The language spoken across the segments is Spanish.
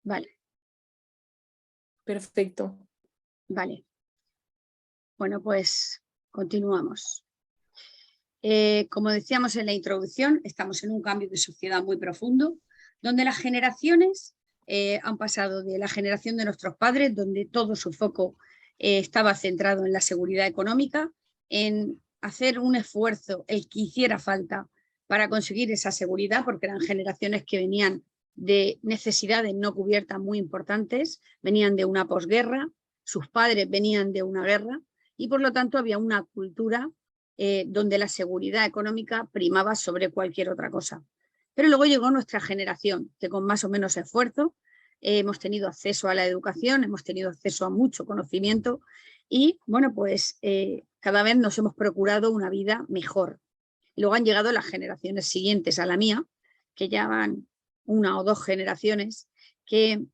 Vale, Perfecto. vale. Bueno, pues continuamos. Como decíamos en la introducción, estamos en un cambio de sociedad muy profundo, donde las generaciones han pasado de la generación de nuestros padres, donde todo su foco estaba centrado en la seguridad económica, en hacer un esfuerzo, el que hiciera falta para conseguir esa seguridad, porque eran generaciones que venían de necesidades no cubiertas muy importantes, venían de una posguerra, sus padres venían de una guerra, y por lo tanto había una cultura donde la seguridad económica primaba sobre cualquier otra cosa. Pero luego llegó nuestra generación, que con más o menos esfuerzo hemos tenido acceso a la educación, hemos tenido acceso a mucho conocimiento y, bueno, pues cada vez nos hemos procurado una vida mejor. Y luego han llegado las generaciones siguientes a la mía, que ya van una o dos generaciones, que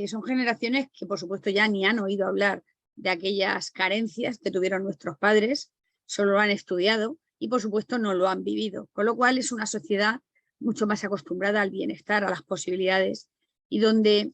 son generaciones que, por supuesto, ya ni han oído hablar de aquellas carencias que tuvieron nuestros padres, solo lo han estudiado y, por supuesto, no lo han vivido. Con lo cual es una sociedad mucho más acostumbrada al bienestar, a las posibilidades y donde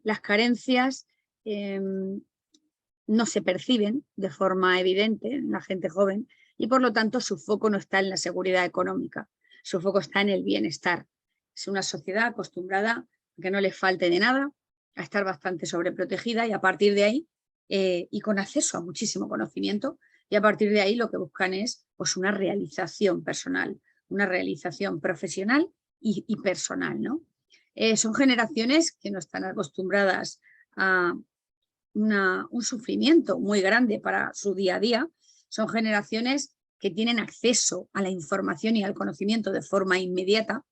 las carencias no se perciben de forma evidente en la gente joven y, por lo tanto, su foco no está en la seguridad económica, su foco está en el bienestar. Es una sociedad acostumbrada a que no le falte de nada, a estar bastante sobreprotegida y a partir de ahí, y con acceso a muchísimo conocimiento, y a partir de ahí lo que buscan es pues, una realización personal, una realización profesional y personal, ¿no? Son generaciones que no están acostumbradas a un sufrimiento muy grande para su día a día. Son generaciones que tienen acceso a la información y al conocimiento de forma inmediata,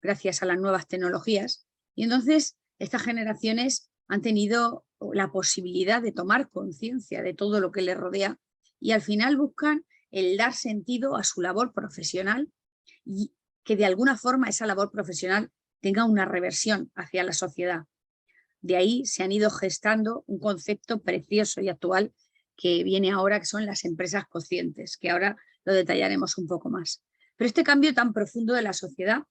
gracias a las nuevas tecnologías. Y entonces estas generaciones han tenido la posibilidad de tomar conciencia de todo lo que les rodea y al final buscan el dar sentido a su labor profesional y que de alguna forma esa labor profesional tenga una reversión hacia la sociedad. De ahí se han ido gestando un concepto precioso y actual que viene ahora, que son las empresas conscientes, que ahora lo detallaremos un poco más. Pero este cambio tan profundo de la sociedad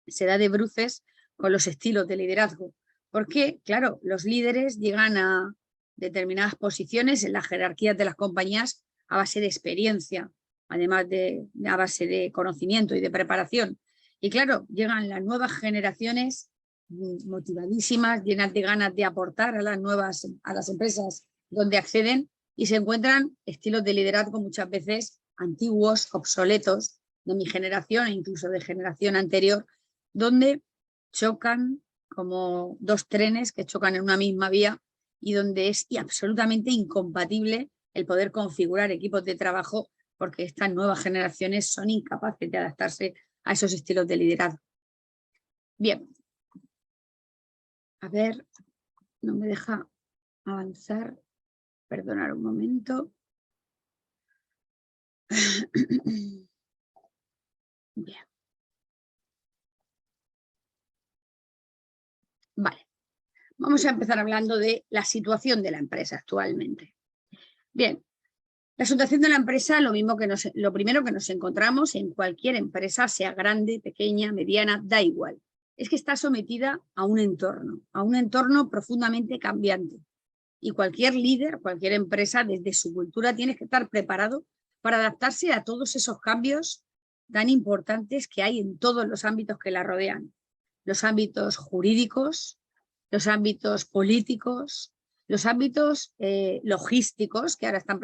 se da de bruces con los estilos de liderazgo, porque, claro, los líderes llegan a determinadas posiciones en las jerarquías de las compañías a base de experiencia, además de a base de conocimiento y de preparación. Y claro, llegan las nuevas generaciones motivadísimas, llenas de ganas de aportar a las empresas donde acceden y se encuentran estilos de liderazgo muchas veces antiguos, obsoletos, de mi generación e incluso de generación anterior, donde chocan como dos trenes que chocan en una misma vía y donde es absolutamente incompatible el poder configurar equipos de trabajo porque estas nuevas generaciones son incapaces de adaptarse a esos estilos de liderazgo. Bien, a ver, no me deja avanzar, perdonar un momento. Bien. Vale, vamos a empezar hablando de la situación de la empresa actualmente. Bien, la situación de la empresa, lo primero que nos encontramos en cualquier empresa, sea grande, pequeña, mediana, da igual, es que está sometida a un entorno profundamente cambiante. Y cualquier líder, cualquier empresa, desde su cultura, tiene que estar preparado para adaptarse a todos esos cambios tan importantes que hay en todos los ámbitos que la rodean. Los ámbitos jurídicos, los ámbitos políticos, los ámbitos logísticos, que ahora están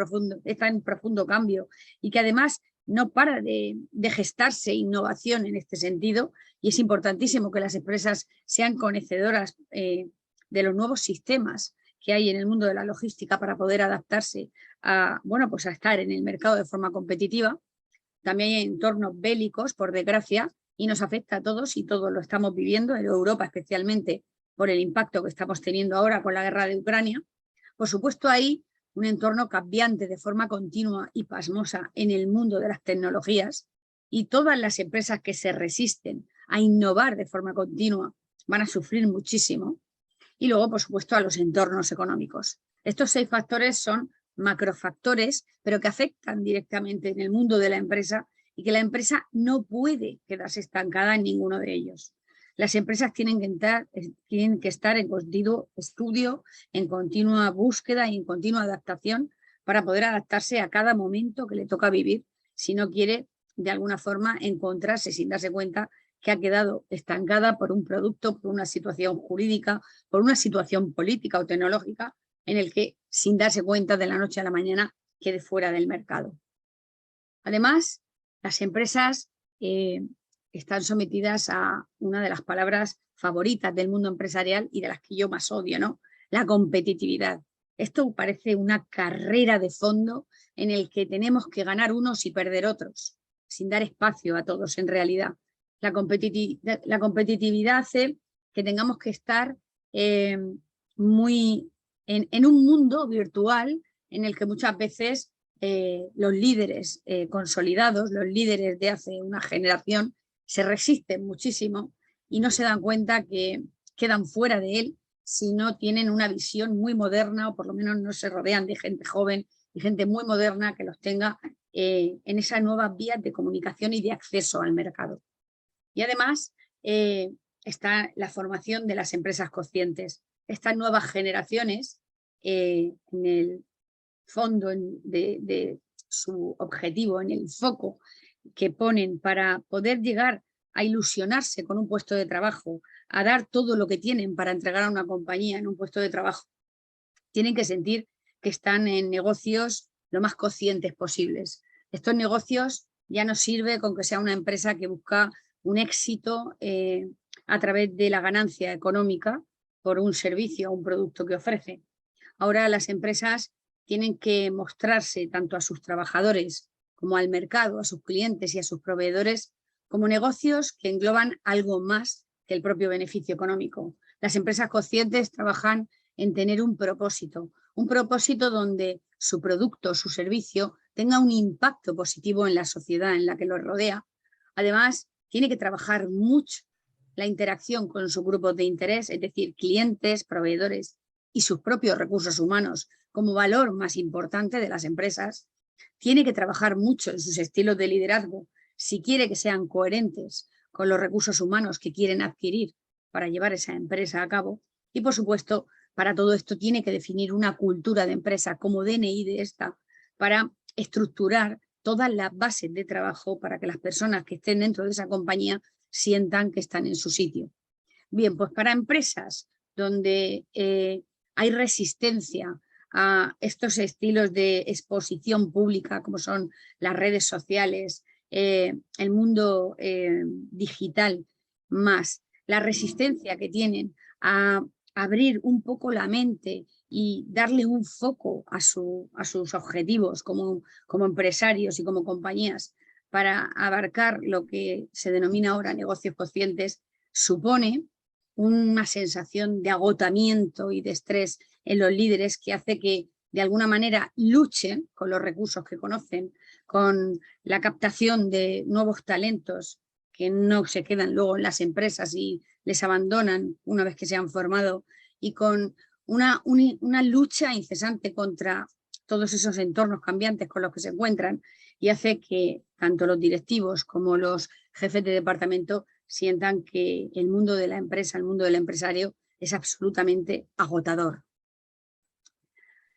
en profundo cambio y que además no para de gestarse innovación en este sentido, y es importantísimo que las empresas sean conocedoras de los nuevos sistemas que hay en el mundo de la logística para poder adaptarse a, bueno, pues a estar en el mercado de forma competitiva. También hay entornos bélicos, por desgracia, y nos afecta a todos y todos lo estamos viviendo, en Europa especialmente por el impacto que estamos teniendo ahora con la guerra de Ucrania. Por supuesto, hay un entorno cambiante de forma continua y pasmosa en el mundo de las tecnologías y todas las empresas que se resisten a innovar de forma continua van a sufrir muchísimo. Y luego, por supuesto, a los entornos económicos. Estos 6 factores son macrofactores, pero que afectan directamente en el mundo de la empresa y que la empresa no puede quedarse estancada en ninguno de ellos. Las empresas tienen que estar en continuo estudio, en continua búsqueda y en continua adaptación para poder adaptarse a cada momento que le toca vivir, si no quiere de alguna forma encontrarse sin darse cuenta que ha quedado estancada por un producto, por una situación jurídica, por una situación política o tecnológica en el que, sin darse cuenta, de la noche a la mañana quede fuera del mercado. Además, las empresas están sometidas a una de las palabras favoritas del mundo empresarial y de las que yo más odio, ¿no? La competitividad. Esto parece una carrera de fondo en el que tenemos que ganar unos y perder otros, sin dar espacio a todos en realidad. La competitividad hace que tengamos que estar muy en un mundo virtual en el que muchas veces los líderes consolidados, los líderes de hace una generación, se resisten muchísimo y no se dan cuenta que quedan fuera de él si no tienen una visión muy moderna o por lo menos no se rodean de gente joven y gente muy moderna que los tenga en esas nuevas vías de comunicación y de acceso al mercado. Y además está la formación de las empresas conscientes. Estas nuevas generaciones, en el fondo de su objetivo, en el foco que ponen para poder llegar a ilusionarse con un puesto de trabajo, a dar todo lo que tienen para entregar a una compañía en un puesto de trabajo, tienen que sentir que están en negocios lo más conscientes posibles. Estos negocios ya no sirve con que sea una empresa que busca un éxito a través de la ganancia económica por un servicio o un producto que ofrece. Ahora las empresas tienen que mostrarse tanto a sus trabajadores como al mercado, a sus clientes y a sus proveedores como negocios que engloban algo más que el propio beneficio económico. Las empresas conscientes trabajan en tener un propósito donde su producto, su servicio, tenga un impacto positivo en la sociedad en la que los rodea. Además, tiene que trabajar mucho la interacción con sus grupos de interés, es decir, clientes, proveedores y sus propios recursos humanos como valor más importante de las empresas. Tiene que trabajar mucho en sus estilos de liderazgo si quiere que sean coherentes con los recursos humanos que quieren adquirir para llevar esa empresa a cabo. Y, por supuesto, para todo esto tiene que definir una cultura de empresa como DNI de esta para estructurar todas las bases de trabajo para que las personas que estén dentro de esa compañía sientan que están en su sitio. Bien, pues para empresas donde hay resistencia a estos estilos de exposición pública como son las redes sociales, el mundo digital, más la resistencia que tienen a abrir un poco la mente y darle un foco a sus objetivos como empresarios y como compañías para abarcar lo que se denomina ahora negocios conscientes, supone una sensación de agotamiento y de estrés en los líderes que hace que de alguna manera luchen con los recursos que conocen, con la captación de nuevos talentos que no se quedan luego en las empresas y les abandonan una vez que se han formado, y con una lucha incesante contra todos esos entornos cambiantes con los que se encuentran, y hace que tanto los directivos como los jefes de departamento sientan que el mundo de la empresa, el mundo del empresario, es absolutamente agotador.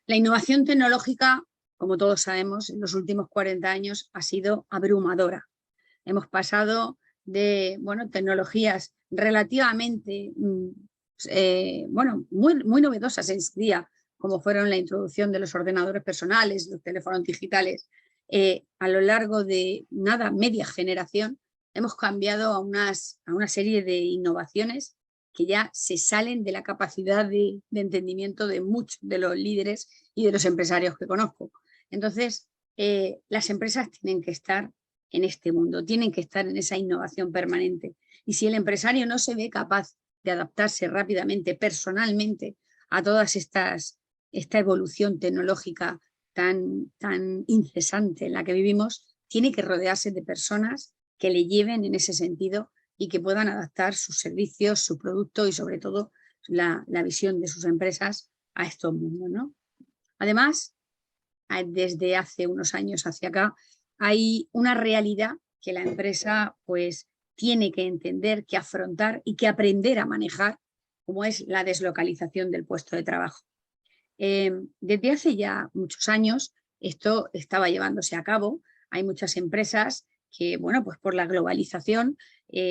La innovación tecnológica, como todos sabemos, en los últimos 40 años ha sido abrumadora. Hemos pasado de tecnologías relativamente muy novedosas en su día, como fueron la introducción de los ordenadores personales, los teléfonos digitales. A lo largo de media generación, hemos cambiado a una serie de innovaciones que ya se salen de la capacidad de entendimiento de muchos de los líderes y de los empresarios que conozco. Entonces, las empresas tienen que estar en este mundo, tienen que estar en esa innovación permanente. Y si el empresario no se ve capaz de adaptarse rápidamente, personalmente, a todas esta evolución tecnológica tan incesante en la que vivimos, tiene que rodearse de personas que le lleven en ese sentido y que puedan adaptar sus servicios, su producto y sobre todo la visión de sus empresas a estos mundos, ¿no? Además, desde hace unos años hacia acá, hay una realidad que la empresa pues tiene que entender, que afrontar y que aprender a manejar, como es la deslocalización del puesto de trabajo. Desde hace ya muchos años esto estaba llevándose a cabo. Hay muchas empresas que, bueno, pues por la globalización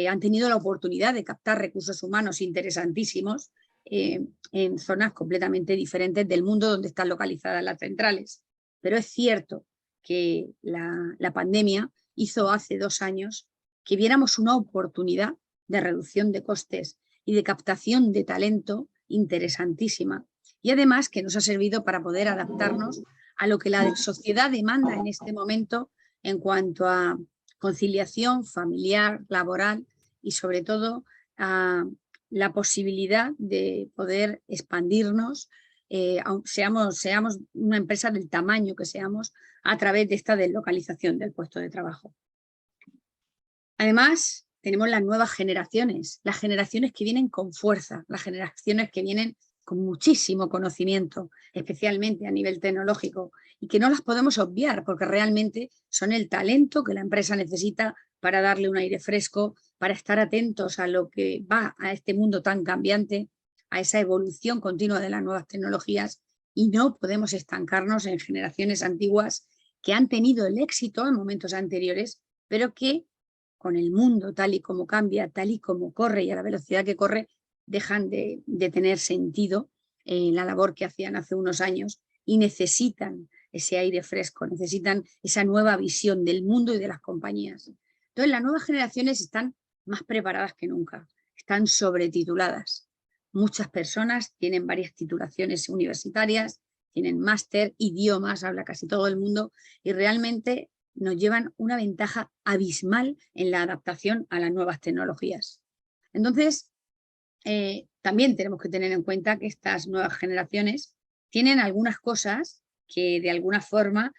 han tenido la oportunidad de captar recursos humanos interesantísimos en zonas completamente diferentes del mundo donde están localizadas las centrales. Pero es cierto que la pandemia hizo hace 2 años que viéramos una oportunidad de reducción de costes y de captación de talento interesantísima. Y además que nos ha servido para poder adaptarnos a lo que la sociedad demanda en este momento en cuanto a conciliación familiar, laboral y sobre todo a la posibilidad de poder expandirnos, seamos una empresa del tamaño que seamos, a través de esta deslocalización del puesto de trabajo. Además, tenemos las nuevas generaciones, las generaciones que vienen con fuerza, las generaciones que vienen con muchísimo conocimiento, especialmente a nivel tecnológico, y que no las podemos obviar porque realmente son el talento que la empresa necesita para darle un aire fresco, para estar atentos a lo que va a este mundo tan cambiante, a esa evolución continua de las nuevas tecnologías, y no podemos estancarnos en generaciones antiguas que han tenido el éxito en momentos anteriores, pero que con el mundo tal y como cambia, tal y como corre y a la velocidad que corre, dejan de tener sentido la labor que hacían hace unos años y necesitan ese aire fresco, necesitan esa nueva visión del mundo y de las compañías. Entonces, las nuevas generaciones están más preparadas que nunca, están sobretituladas. Muchas personas tienen varias titulaciones universitarias, tienen máster, idiomas, habla casi todo el mundo, y realmente nos llevan una ventaja abismal en la adaptación a las nuevas tecnologías. Entonces, también tenemos que tener en cuenta que estas nuevas generaciones tienen algunas cosas que de alguna forma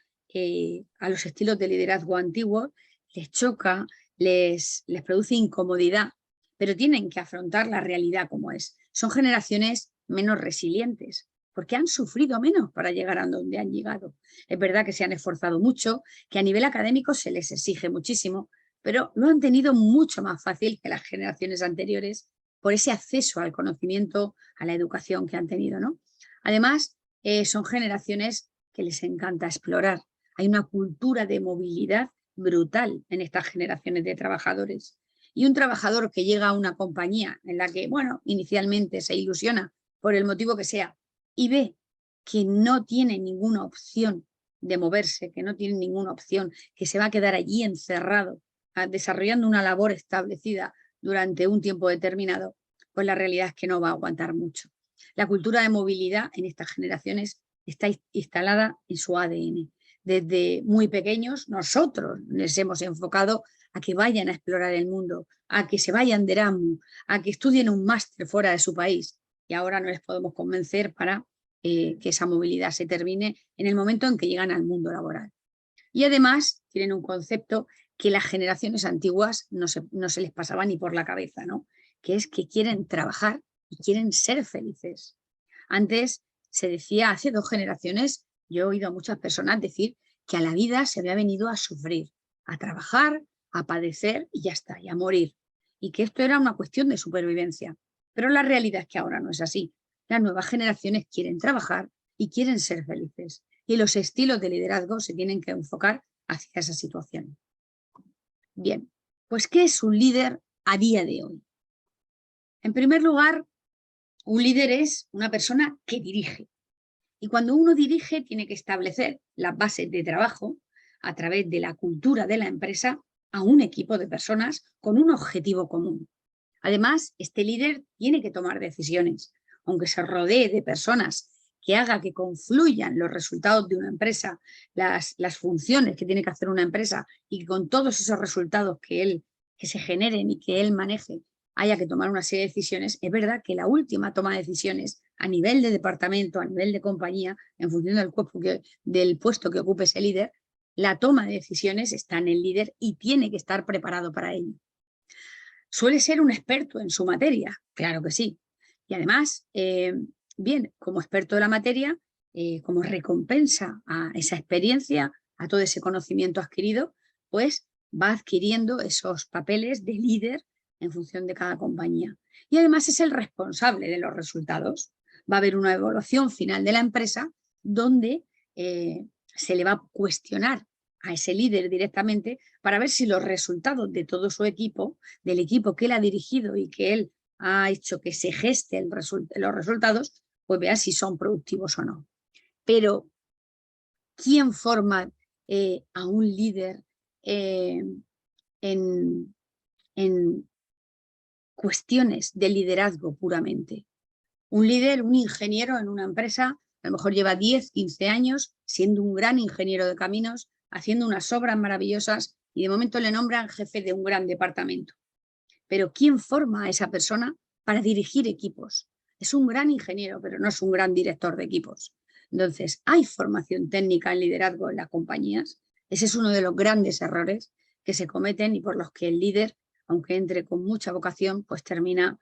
a los estilos de liderazgo antiguos les choca, les produce incomodidad, pero tienen que afrontar la realidad como es. Son generaciones menos resilientes, porque han sufrido menos para llegar a donde han llegado. Es verdad que se han esforzado mucho, que a nivel académico se les exige muchísimo, pero lo han tenido mucho más fácil que las generaciones anteriores por ese acceso al conocimiento, a la educación que han tenido, ¿no? Además, son generaciones que les encanta explorar. Hay una cultura de movilidad brutal en estas generaciones de trabajadores. Y un trabajador que llega a una compañía en la que, bueno, inicialmente se ilusiona por el motivo que sea y ve que no tiene ninguna opción de moverse, que no tiene ninguna opción, que se va a quedar allí encerrado, desarrollando una labor establecida durante un tiempo determinado, pues la realidad es que no va a aguantar mucho. La cultura de movilidad en estas generaciones está instalada en su ADN. Desde muy pequeños nosotros les hemos enfocado a que vayan a explorar el mundo, a que se vayan de Erasmus, a que estudien un máster fuera de su país, y ahora no les podemos convencer para que esa movilidad se termine en el momento en que llegan al mundo laboral. Y además tienen un concepto que las generaciones antiguas no se les pasaba ni por la cabeza, ¿no? Que es que quieren trabajar y quieren ser felices. Antes se decía, hace 2 generaciones, yo he oído a muchas personas decir que a la vida se había venido a sufrir, a trabajar, a padecer y ya está, y a morir. Y que esto era una cuestión de supervivencia. Pero la realidad es que ahora no es así. Las nuevas generaciones quieren trabajar y quieren ser felices. Y los estilos de liderazgo se tienen que enfocar hacia esa situación. Bien, pues ¿qué es un líder a día de hoy? En primer lugar, un líder es una persona que dirige. Y cuando uno dirige tiene que establecer las bases de trabajo a través de la cultura de la empresa a un equipo de personas con un objetivo común. Además, este líder tiene que tomar decisiones, aunque se rodee de personas que haga que confluyan los resultados de una empresa, las funciones que tiene que hacer una empresa, y que con todos esos resultados que se generen y que él maneje haya que tomar una serie de decisiones. Es verdad que la última toma de decisiones a nivel de departamento, a nivel de compañía, en función del puesto que ocupe ese líder, la toma de decisiones está en el líder y tiene que estar preparado para ello. ¿Suele ser un experto en su materia? Claro que sí. Y además, bien, como experto de la materia, como recompensa a esa experiencia, a todo ese conocimiento adquirido, pues va adquiriendo esos papeles de líder en función de cada compañía. Y además es el responsable de los resultados. Va a haber una evaluación final de la empresa donde se le va a cuestionar a ese líder directamente para ver si los resultados de todo su equipo, del equipo que él ha dirigido y que él ha hecho que se geste los resultados, pues vea si son productivos o no. Pero, ¿quién forma a un líder en cuestiones de liderazgo puramente? Un líder, un ingeniero en una empresa, a lo mejor lleva 10, 15 años siendo un gran ingeniero de caminos, haciendo unas obras maravillosas y de momento le nombran jefe de un gran departamento. Pero ¿quién forma a esa persona para dirigir equipos? Es un gran ingeniero, pero no es un gran director de equipos. Entonces, ¿hay formación técnica en liderazgo en las compañías? Ese es uno de los grandes errores que se cometen y por los que el líder, aunque entre con mucha vocación, pues termina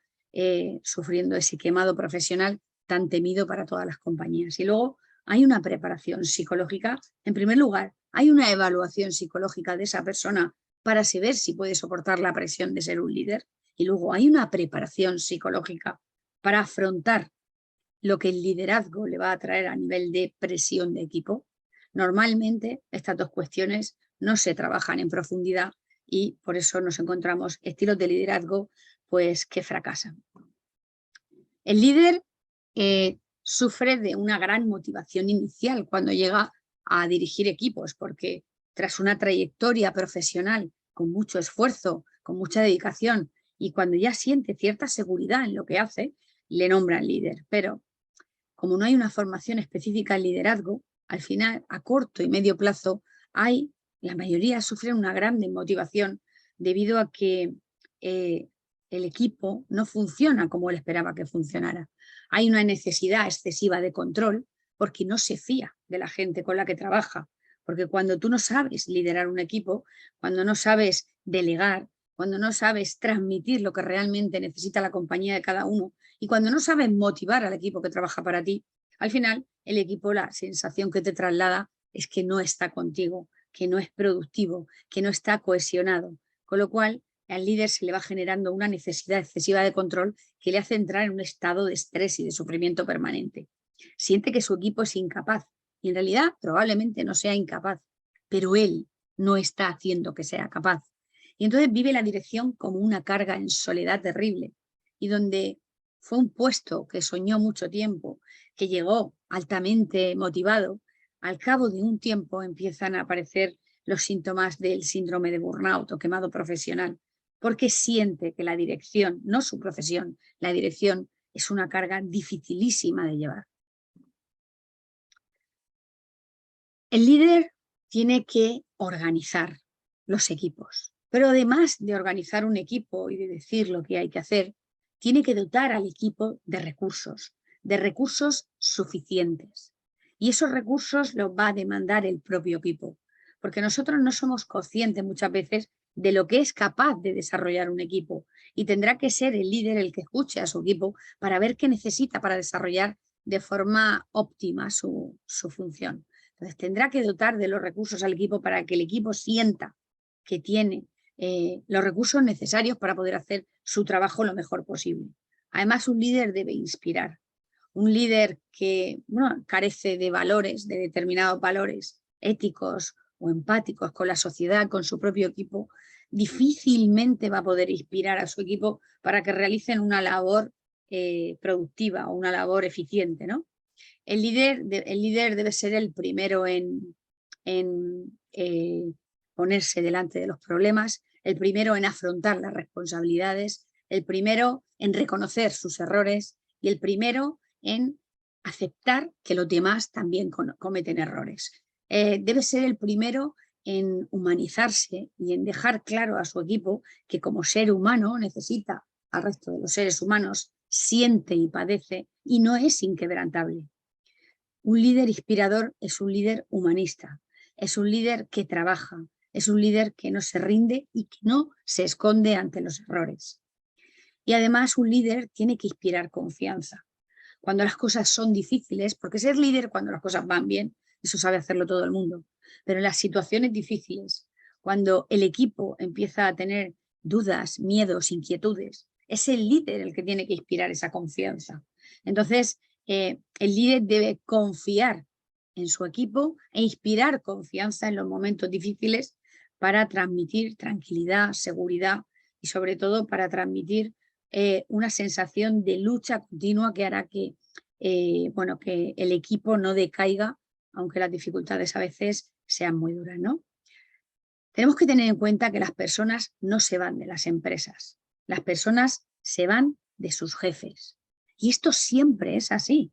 sufriendo ese quemado profesional tan temido para todas las compañías. Y luego hay una preparación psicológica. En primer lugar, hay una evaluación psicológica de esa persona para saber si puede soportar la presión de ser un líder. Y luego hay una preparación psicológica para afrontar lo que el liderazgo le va a traer a nivel de presión de equipo. Normalmente estas dos cuestiones no se trabajan en profundidad y por eso nos encontramos estilos de liderazgo pues que fracasan. El líder sufre de una gran motivación inicial cuando llega a dirigir equipos, porque tras una trayectoria profesional con mucho esfuerzo, con mucha dedicación, y cuando ya siente cierta seguridad en lo que hace, le nombran líder. Pero como no hay una formación específica en liderazgo, al final, a corto y medio plazo, la mayoría sufren una gran desmotivación debido a que el equipo no funciona como él esperaba que funcionara. Hay una necesidad excesiva de control porque no se fía de la gente con la que trabaja. Porque cuando tú no sabes liderar un equipo, cuando no sabes delegar, cuando no sabes transmitir lo que realmente necesita la compañía de cada uno y cuando no sabes motivar al equipo que trabaja para ti, al final el equipo, la sensación que te traslada es que no está contigo, que no es productivo, que no está cohesionado. Con lo cual, al líder se le va generando una necesidad excesiva de control que le hace entrar en un estado de estrés y de sufrimiento permanente. Siente que su equipo es incapaz y en realidad probablemente no sea incapaz, pero él no está haciendo que sea capaz. Y entonces vive la dirección como una carga en soledad terrible y donde fue un puesto que soñó mucho tiempo, que llegó altamente motivado, al cabo de un tiempo empiezan a aparecer los síntomas del síndrome de burnout o quemado profesional, porque siente que la dirección, no su profesión, la dirección es una carga dificilísima de llevar. El líder tiene que organizar los equipos, pero además de organizar un equipo y de decir lo que hay que hacer, tiene que dotar al equipo de recursos suficientes. Y esos recursos los va a demandar el propio equipo, porque nosotros no somos conscientes muchas veces de lo que es capaz de desarrollar un equipo y tendrá que ser el líder el que escuche a su equipo para ver qué necesita para desarrollar de forma óptima su función. Entonces tendrá que dotar de los recursos al equipo para que el equipo sienta que tiene los recursos necesarios para poder hacer su trabajo lo mejor posible. Además, un líder debe inspirar. Un líder que carece de valores, de determinados valores éticos o empáticos con la sociedad, con su propio equipo, difícilmente va a poder inspirar a su equipo para que realicen una labor productiva o una labor eficiente, ¿no? El líder debe ser el primero en ponerse delante de los problemas, el primero en afrontar las responsabilidades, el primero en reconocer sus errores y el primero en aceptar que los demás también cometen errores. Debe ser el primero en humanizarse y en dejar claro a su equipo que como ser humano necesita al resto de los seres humanos, siente y padece y no es inquebrantable. Un líder inspirador es un líder humanista, es un líder que trabaja, es un líder que no se rinde y que no se esconde ante los errores. Y además un líder tiene que inspirar confianza. Cuando las cosas son difíciles, porque ser líder cuando las cosas van bien, eso sabe hacerlo todo el mundo, pero en las situaciones difíciles, cuando el equipo empieza a tener dudas, miedos, inquietudes, es el líder el que tiene que inspirar esa confianza. Entonces, el líder debe confiar en su equipo e inspirar confianza en los momentos difíciles para transmitir tranquilidad, seguridad y sobre todo para transmitir una sensación de lucha continua que hará que, que el equipo no decaiga, aunque las dificultades a veces sean muy duras, ¿no? Tenemos que tener en cuenta que las personas no se van de las empresas, las personas se van de sus jefes. Y esto siempre es así.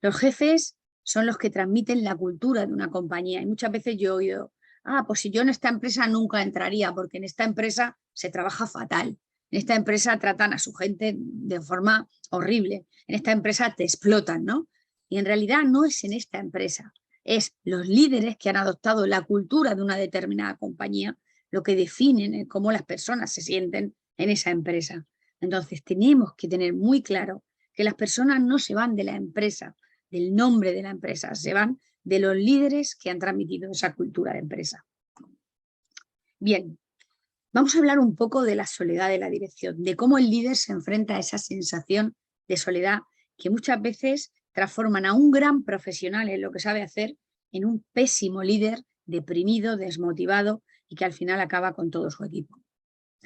Los jefes son los que transmiten la cultura de una compañía y muchas veces yo he oído, pues si yo en esta empresa nunca entraría porque en esta empresa se trabaja fatal, en esta empresa tratan a su gente de forma horrible, en esta empresa te explotan, ¿no? Y en realidad no es en esta empresa, es los líderes que han adoptado la cultura de una determinada compañía lo que definen cómo las personas se sienten en esa empresa. Entonces tenemos que tener muy claro que las personas no se van de la empresa, del nombre de la empresa, se van de los líderes que han transmitido esa cultura de empresa. Bien, vamos a hablar un poco de la soledad de la dirección, de cómo el líder se enfrenta a esa sensación de soledad que muchas veces transforman a un gran profesional en lo que sabe hacer en un pésimo líder, deprimido, desmotivado y que al final acaba con todo su equipo.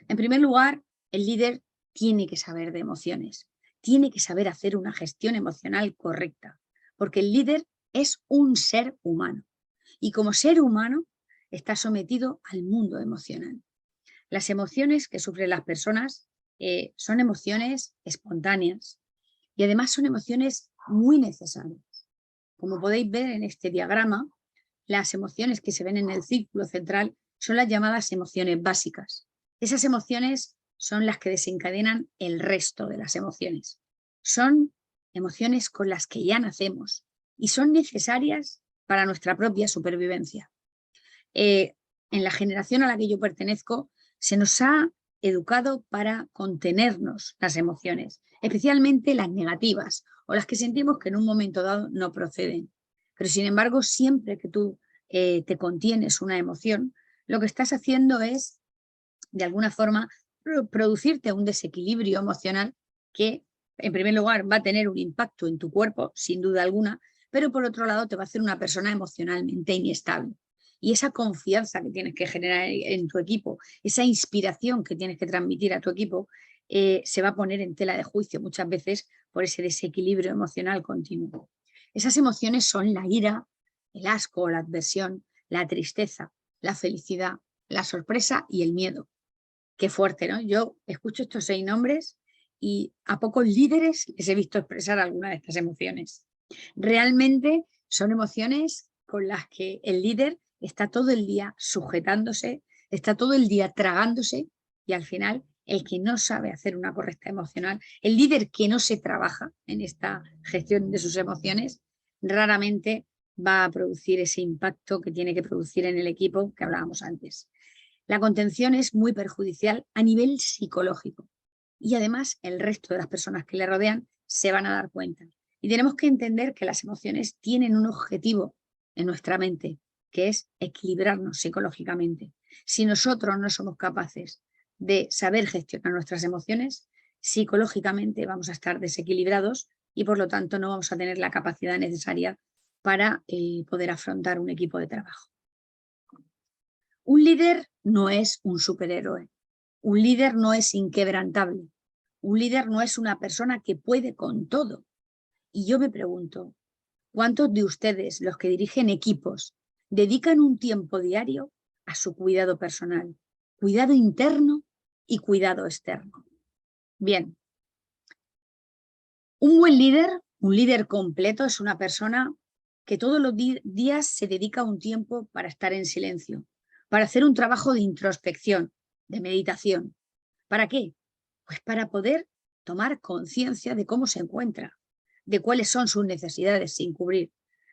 En primer lugar, el líder tiene que saber de emociones, tiene que saber hacer una gestión emocional correcta, porque el líder es un ser humano y como ser humano está sometido al mundo emocional. Las emociones que sufren las personas son emociones espontáneas y además son emociones muy necesarias. Como podéis ver en este diagrama, las emociones que se ven en el círculo central son las llamadas emociones básicas. Esas emociones son las que desencadenan el resto de las emociones. Son emociones con las que ya nacemos y son necesarias para nuestra propia supervivencia. En la generación a la que yo pertenezco se nos ha educado para contenernos las emociones, especialmente las negativas o las que sentimos que en un momento dado no proceden. Pero sin embargo, siempre que tú te contienes una emoción, lo que estás haciendo es, de alguna forma, producirte un desequilibrio emocional que, en primer lugar, va a tener un impacto en tu cuerpo, sin duda alguna, pero por otro lado te va a hacer una persona emocionalmente inestable. Y esa confianza que tienes que generar en tu equipo, esa inspiración que tienes que transmitir a tu equipo, se va a poner en tela de juicio muchas veces por ese desequilibrio emocional continuo. Esas emociones son la ira, el asco, la adversión, la tristeza, la felicidad, la sorpresa y el miedo. Qué fuerte, ¿no? Yo escucho estos 6 nombres y a pocos líderes les he visto expresar alguna de estas emociones. Realmente son emociones con las que el líder está todo el día sujetándose, está todo el día tragándose y al final el que no sabe hacer una correcta emocional, el líder que no se trabaja en esta gestión de sus emociones, raramente va a producir ese impacto que tiene que producir en el equipo que hablábamos antes. La contención es muy perjudicial a nivel psicológico y además el resto de las personas que le rodean se van a dar cuenta. Y tenemos que entender que las emociones tienen un objetivo en nuestra mente, que es equilibrarnos psicológicamente. Si nosotros no somos capaces de saber gestionar nuestras emociones, psicológicamente vamos a estar desequilibrados y por lo tanto no vamos a tener la capacidad necesaria para poder afrontar un equipo de trabajo. Un líder no es un superhéroe, un líder no es inquebrantable, un líder no es una persona que puede con todo. Y yo me pregunto, ¿cuántos de ustedes, los que dirigen equipos, dedican un tiempo diario a su cuidado personal, cuidado interno y cuidado externo? Bien, un buen líder, un líder completo, es una persona que todos los días se dedica un tiempo para estar en silencio, para hacer un trabajo de introspección, de meditación. ¿Para qué? Pues para poder tomar conciencia de cómo se encuentra, de cuáles son sus necesidades sin cubrir,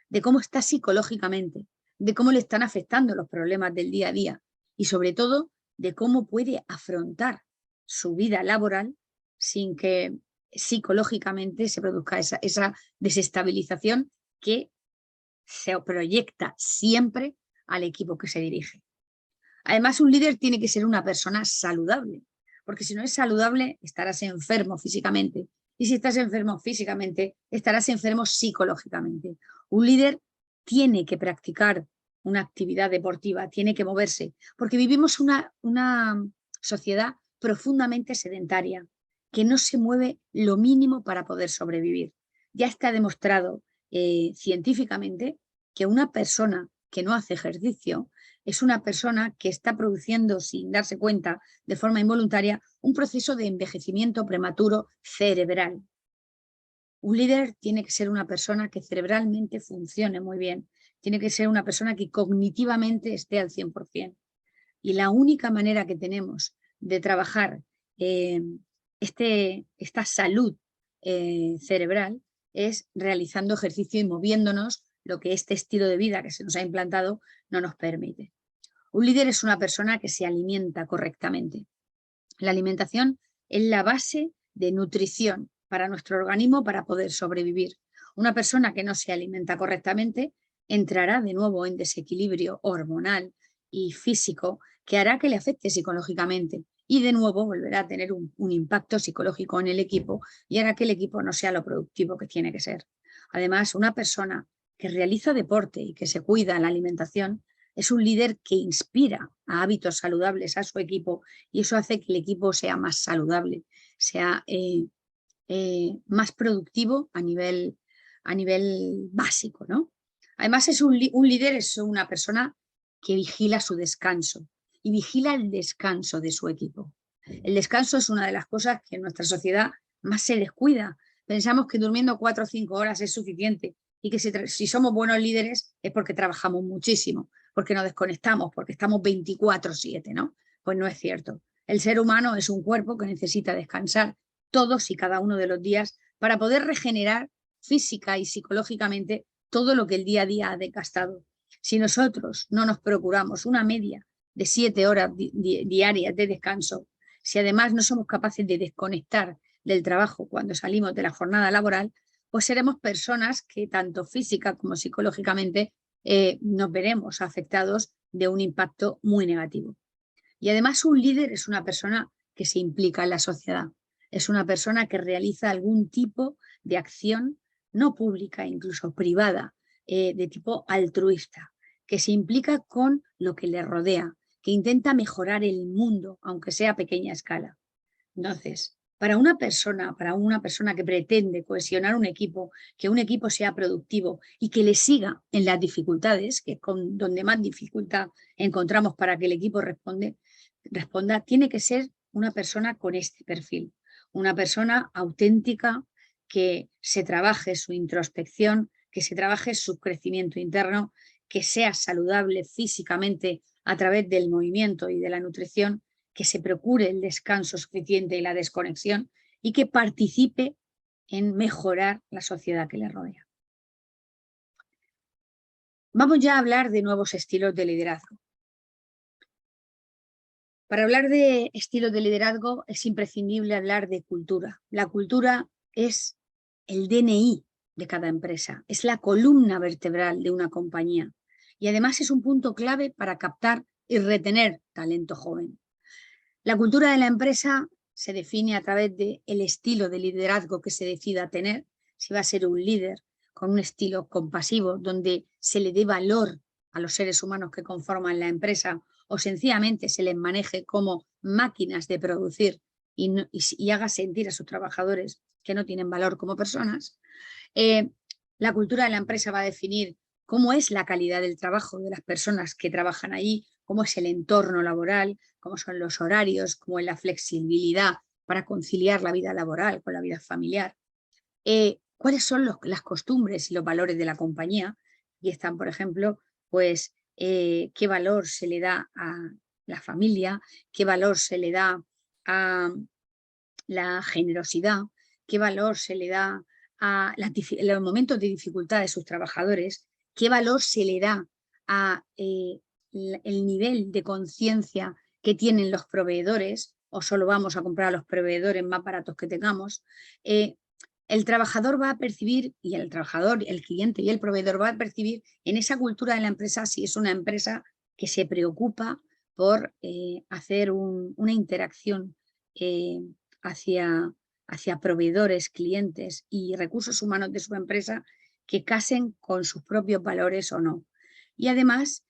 de cómo está psicológicamente, de cómo le están afectando los problemas del día a día y sobre todo de cómo puede afrontar su vida laboral sin que psicológicamente se produzca esa desestabilización que se proyecta siempre al equipo que se dirige. Además, un líder tiene que ser una persona saludable, porque si no es saludable, estarás enfermo físicamente. Y si estás enfermo físicamente, estarás enfermo psicológicamente. Un líder tiene que practicar una actividad deportiva, tiene que moverse, porque vivimos una sociedad profundamente sedentaria, que no se mueve lo mínimo para poder sobrevivir. Ya está demostrado científicamente que una persona que no hace ejercicio es una persona que está produciendo, sin darse cuenta, de forma involuntaria, un proceso de envejecimiento prematuro cerebral. Un líder tiene que ser una persona que cerebralmente funcione muy bien, tiene que ser una persona que cognitivamente esté al 100%. Y la única manera que tenemos de trabajar esta salud cerebral es realizando ejercicio y moviéndonos, lo que este estilo de vida que se nos ha implantado no nos permite. Un líder es una persona que se alimenta correctamente. La alimentación es la base de nutrición para nuestro organismo para poder sobrevivir. Una persona que no se alimenta correctamente entrará de nuevo en desequilibrio hormonal y físico que hará que le afecte psicológicamente y de nuevo volverá a tener un impacto psicológico en el equipo y hará que el equipo no sea lo productivo que tiene que ser. Además, una persona que realiza deporte y que se cuida la alimentación es un líder que inspira a hábitos saludables a su equipo y eso hace que el equipo sea más saludable, sea más productivo a nivel básico, ¿no? Además, un líder es una persona que vigila su descanso y vigila el descanso de su equipo. El descanso es una de las cosas que en nuestra sociedad más se descuida. Pensamos que durmiendo 4 o 5 horas es suficiente y que si somos buenos líderes es porque trabajamos muchísimo, porque nos desconectamos, porque estamos 24/7, ¿no? Pues no es cierto. El ser humano es un cuerpo que necesita descansar todos y cada uno de los días para poder regenerar física y psicológicamente todo lo que el día a día ha desgastado. Si nosotros no nos procuramos una media de 7 horas diarias de descanso, si además no somos capaces de desconectar del trabajo cuando salimos de la jornada laboral, pues seremos personas que tanto física como psicológicamente nos veremos afectados de un impacto muy negativo. Y además un líder es una persona que se implica en la sociedad, es una persona que realiza algún tipo de acción no pública, incluso privada, de tipo altruista, que se implica con lo que le rodea, que intenta mejorar el mundo, aunque sea a pequeña escala. Entonces, para una persona que pretende cohesionar un equipo, que un equipo sea productivo y que le siga en las dificultades, que es donde más dificultad encontramos para que el equipo responda, tiene que ser una persona con este perfil, una persona auténtica, que se trabaje su introspección, que se trabaje su crecimiento interno, que sea saludable físicamente a través del movimiento y de la nutrición, que se procure el descanso suficiente y la desconexión y que participe en mejorar la sociedad que le rodea. Vamos ya a hablar de nuevos estilos de liderazgo. Para hablar de estilos de liderazgo es imprescindible hablar de cultura. La cultura es el DNI de cada empresa, es la columna vertebral de una compañía y además es un punto clave para captar y retener talento joven. La cultura de la empresa se define a través del estilo de liderazgo que se decida tener, si va a ser un líder con un estilo compasivo, donde se le dé valor a los seres humanos que conforman la empresa o sencillamente se les maneje como máquinas de producir y haga sentir a sus trabajadores que no tienen valor como personas. La cultura de la empresa va a definir cómo es la calidad del trabajo de las personas que trabajan allí, cómo es el entorno laboral, cómo son los horarios, cómo es la flexibilidad para conciliar la vida laboral con la vida familiar. ¿Cuáles son las costumbres y los valores de la compañía? Y están, por ejemplo, pues qué valor se le da a la familia, qué valor se le da a la generosidad, qué valor se le da a los momentos de dificultad de sus trabajadores, qué valor se le da a el nivel de conciencia que tienen los proveedores, o solo vamos a comprar a los proveedores más baratos que tengamos. El trabajador va a percibir, y el trabajador, el cliente y el proveedor va a percibir en esa cultura de la empresa si es una empresa que se preocupa por hacer una interacción eh, hacia, hacia proveedores, clientes y recursos humanos de su empresa que casen con sus propios valores o no. Y además,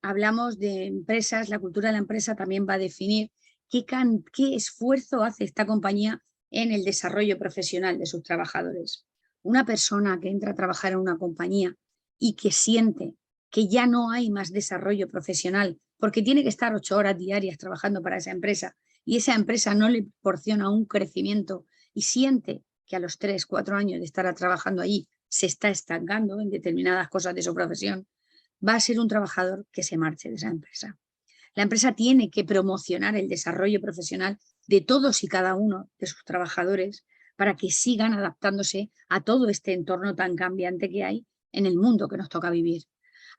hablamos de empresas, la cultura de la empresa también va a definir qué esfuerzo hace esta compañía en el desarrollo profesional de sus trabajadores. Una persona que entra a trabajar en una compañía y que siente que ya no hay más desarrollo profesional porque tiene que estar 8 horas diarias trabajando para esa empresa y esa empresa no le proporciona un crecimiento y siente que a los 3, 4 años de estar trabajando allí se está estancando en determinadas cosas de su profesión, va a ser un trabajador que se marche de esa empresa. La empresa tiene que promocionar el desarrollo profesional de todos y cada uno de sus trabajadores para que sigan adaptándose a todo este entorno tan cambiante que hay en el mundo que nos toca vivir.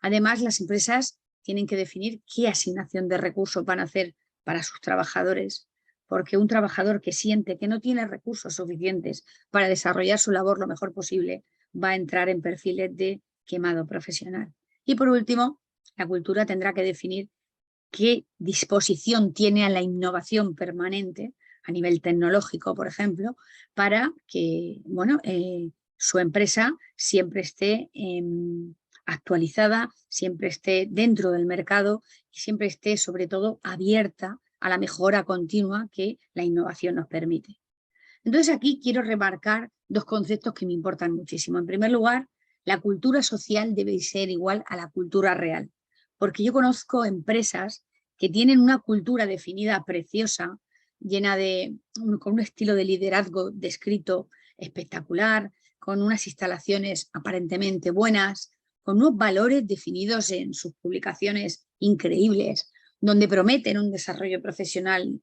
Además, las empresas tienen que definir qué asignación de recursos van a hacer para sus trabajadores, porque un trabajador que siente que no tiene recursos suficientes para desarrollar su labor lo mejor posible va a entrar en perfiles de quemado profesional. Y por último, la cultura tendrá que definir qué disposición tiene a la innovación permanente a nivel tecnológico, por ejemplo, para que su empresa siempre esté actualizada, siempre esté dentro del mercado y siempre esté, sobre todo, abierta a la mejora continua que la innovación nos permite. Entonces aquí quiero remarcar 2 conceptos que me importan muchísimo. En primer lugar, la cultura social debe ser igual a la cultura real, porque yo conozco empresas que tienen una cultura definida preciosa, llena con un estilo de liderazgo descrito espectacular, con unas instalaciones aparentemente buenas, con unos valores definidos en sus publicaciones increíbles, donde prometen un desarrollo profesional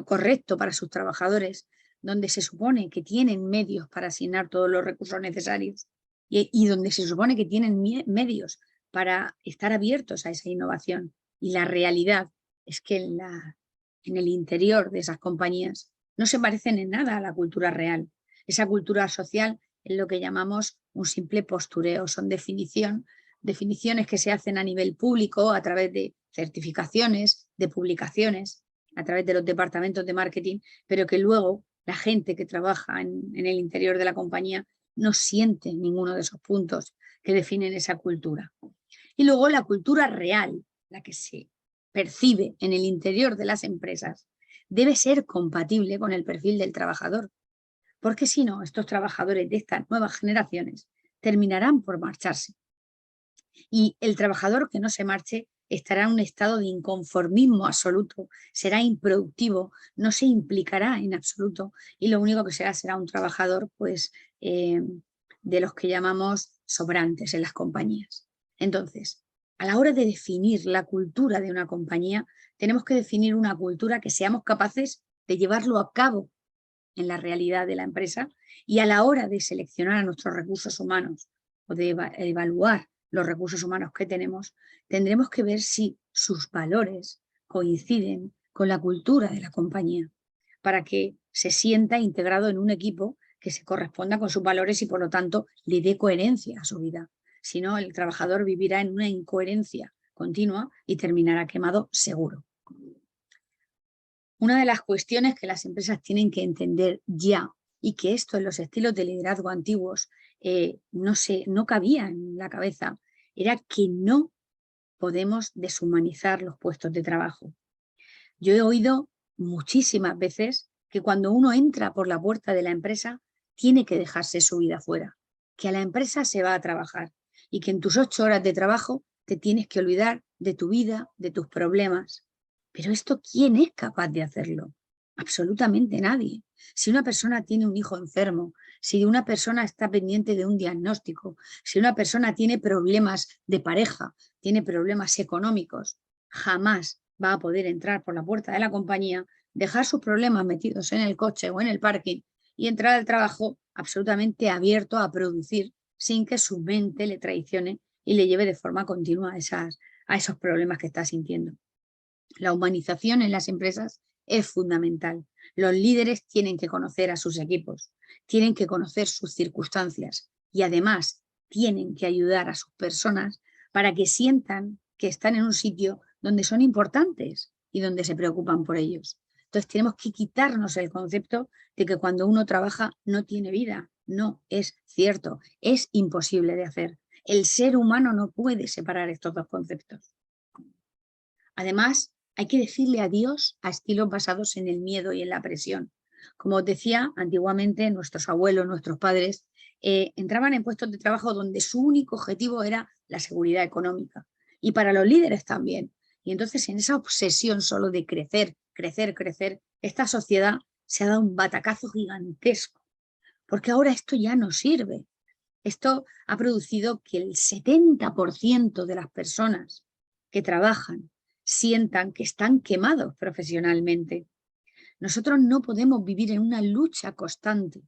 correcto para sus trabajadores, donde se supone que tienen medios para asignar todos los recursos necesarios y donde se supone que tienen medios para estar abiertos a esa innovación. Y la realidad es que en el interior de esas compañías no se parecen en nada a la cultura real. Esa cultura social es lo que llamamos un simple postureo, son definiciones que se hacen a nivel público a través de certificaciones, de publicaciones, a través de los departamentos de marketing, pero que luego la gente que trabaja en el interior de la compañía no siente ninguno de esos puntos que definen esa cultura. Y luego la cultura real, la que se percibe en el interior de las empresas, debe ser compatible con el perfil del trabajador, porque si no, estos trabajadores de estas nuevas generaciones terminarán por marcharse. Y el trabajador que no se marche estará en un estado de inconformismo absoluto, será improductivo, no se implicará en absoluto y lo único que será un trabajador de los que llamamos sobrantes en las compañías. Entonces, a la hora de definir la cultura de una compañía, tenemos que definir una cultura que seamos capaces de llevarlo a cabo en la realidad de la empresa y a la hora de seleccionar a nuestros recursos humanos o de evaluar los recursos humanos que tenemos, tendremos que ver si sus valores coinciden con la cultura de la compañía para que se sienta integrado en un equipo que se corresponda con sus valores y por lo tanto le dé coherencia a su vida. Si no, el trabajador vivirá en una incoherencia continua y terminará quemado seguro. Una de las cuestiones que las empresas tienen que entender ya y que esto en los estilos de liderazgo antiguos no cabía en la cabeza, era que no podemos deshumanizar los puestos de trabajo. Yo he oído muchísimas veces que cuando uno entra por la puerta de la empresa tiene que dejarse su vida fuera, que a la empresa se va a trabajar y que en tus 8 horas de trabajo te tienes que olvidar de tu vida, de tus problemas. Pero esto, ¿quién es capaz de hacerlo? Absolutamente nadie. Si una persona tiene un hijo enfermo, si una persona está pendiente de un diagnóstico, si una persona tiene problemas de pareja, tiene problemas económicos, jamás va a poder entrar por la puerta de la compañía, dejar sus problemas metidos en el coche o en el parking y entrar al trabajo absolutamente abierto a producir sin que su mente le traicione y le lleve de forma continua a esos problemas que está sintiendo. La humanización en las empresas es fundamental. Los líderes tienen que conocer a sus equipos, tienen que conocer sus circunstancias y además tienen que ayudar a sus personas para que sientan que están en un sitio donde son importantes y donde se preocupan por ellos. Entonces tenemos que quitarnos el concepto de que cuando uno trabaja no tiene vida. No es cierto, es imposible de hacer. El ser humano no puede separar estos dos conceptos. Además, hay que decirle adiós a estilos basados en el miedo y en la presión. Como os decía, antiguamente nuestros abuelos, nuestros padres, entraban en puestos de trabajo donde su único objetivo era la seguridad económica. Y para los líderes también. Y entonces en esa obsesión solo de crecer, crecer, crecer, esta sociedad se ha dado un batacazo gigantesco. Porque ahora esto ya no sirve. Esto ha producido que el 70% de las personas que trabajan sientan que están quemados profesionalmente. Nosotros no podemos vivir en una lucha constante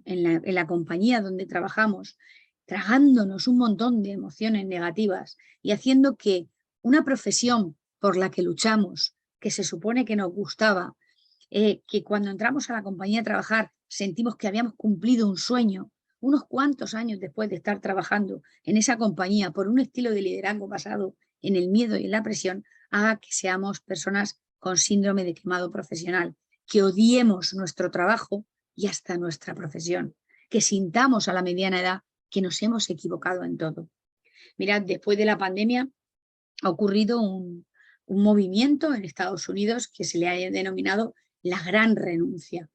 en la compañía donde trabajamos, tragándonos un montón de emociones negativas y haciendo que una profesión por la que luchamos, que se supone que nos gustaba, que cuando entramos a la compañía a trabajar sentimos que habíamos cumplido un sueño, unos cuantos años después de estar trabajando en esa compañía por un estilo de liderazgo basado en el miedo y en la presión, haga que seamos personas con síndrome de quemado profesional, que odiemos nuestro trabajo y hasta nuestra profesión, que sintamos a la mediana edad que nos hemos equivocado en todo. Mirad, después de la pandemia ha ocurrido un movimiento en Estados Unidos que se le ha denominado la gran renuncia.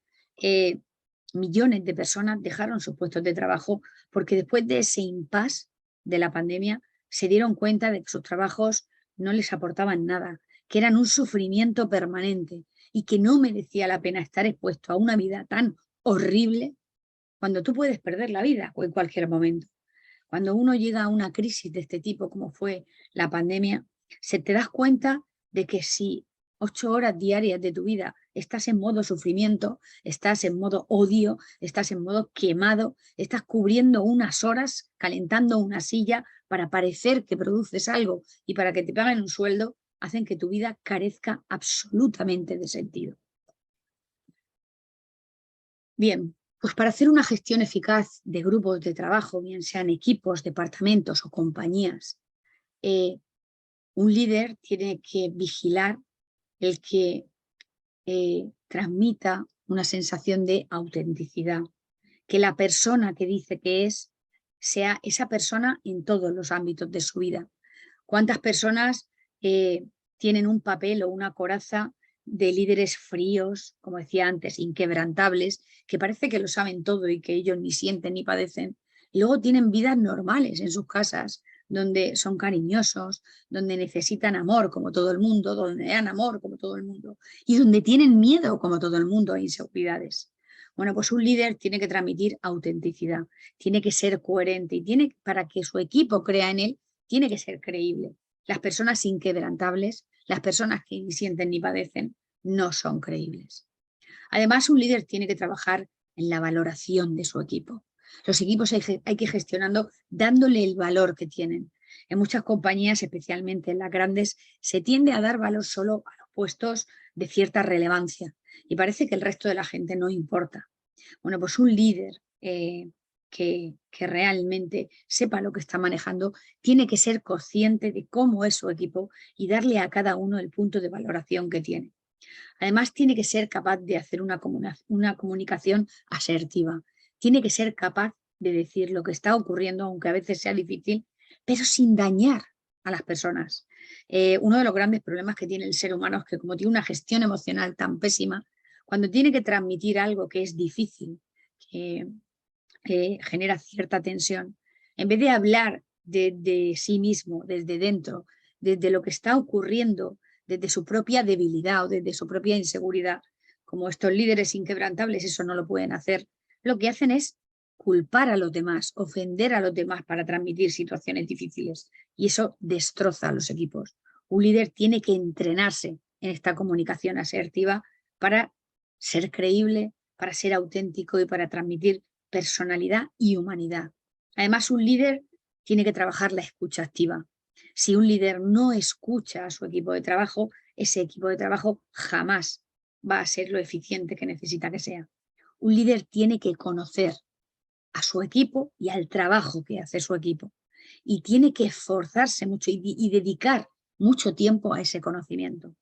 Millones de personas dejaron sus puestos de trabajo porque después de ese impasse de la pandemia se dieron cuenta de que sus trabajos no les aportaban nada, que eran un sufrimiento permanente y que no merecía la pena estar expuesto a una vida tan horrible cuando tú puedes perder la vida o en cualquier momento. Cuando uno llega a una crisis de este tipo, como fue la pandemia, se te das cuenta de que si 8 horas diarias de tu vida estás en modo sufrimiento, estás en modo odio, estás en modo quemado, estás cubriendo unas horas, calentando una silla para parecer que produces algo y para que te paguen un sueldo, hacen que tu vida carezca absolutamente de sentido. Bien, pues para hacer una gestión eficaz de grupos de trabajo, bien sean equipos, departamentos o compañías, un líder tiene que vigilar el que transmita una sensación de autenticidad, que la persona que dice que es sea esa persona en todos los ámbitos de su vida. ¿Cuántas personas tienen un papel o una coraza de líderes fríos, como decía antes, inquebrantables, que parece que lo saben todo y que ellos ni sienten ni padecen? Y luego tienen vidas normales en sus casas, donde son cariñosos, donde necesitan amor como todo el mundo, donde dan amor como todo el mundo y donde tienen miedo como todo el mundo e inseguridades. Bueno, pues un líder tiene que transmitir autenticidad, tiene que ser coherente y para que su equipo crea en él, tiene que ser creíble. Las personas inquebrantables, las personas que ni sienten ni padecen, no son creíbles. Además, un líder tiene que trabajar en la valoración de su equipo. Los equipos hay que gestionando dándole el valor que tienen. En muchas compañías, especialmente en las grandes, se tiende a dar valor solo a los puestos de cierta relevancia y parece que el resto de la gente no importa. Bueno, pues un líder que realmente sepa lo que está manejando tiene que ser consciente de cómo es su equipo y darle a cada uno el punto de valoración que tiene. Además, tiene que ser capaz de hacer una comunicación asertiva. Tiene que ser capaz de decir lo que está ocurriendo, aunque a veces sea difícil, pero sin dañar a las personas. Uno de los grandes problemas que tiene el ser humano es que como tiene una gestión emocional tan pésima, cuando tiene que transmitir algo que es difícil, que genera cierta tensión, en vez de hablar de sí mismo, desde dentro, desde lo que está ocurriendo, desde su propia debilidad o desde su propia inseguridad, como estos líderes inquebrantables eso no lo pueden hacer, lo que hacen es culpar a los demás, ofender a los demás para transmitir situaciones difíciles y eso destroza a los equipos. Un líder tiene que entrenarse en esta comunicación asertiva para ser creíble, para ser auténtico y para transmitir personalidad y humanidad. Además, un líder tiene que trabajar la escucha activa. Si un líder no escucha a su equipo de trabajo, ese equipo de trabajo jamás va a ser lo eficiente que necesita que sea. Un líder tiene que conocer a su equipo y al trabajo que hace su equipo. Y tiene que esforzarse mucho y dedicar mucho tiempo a ese conocimiento.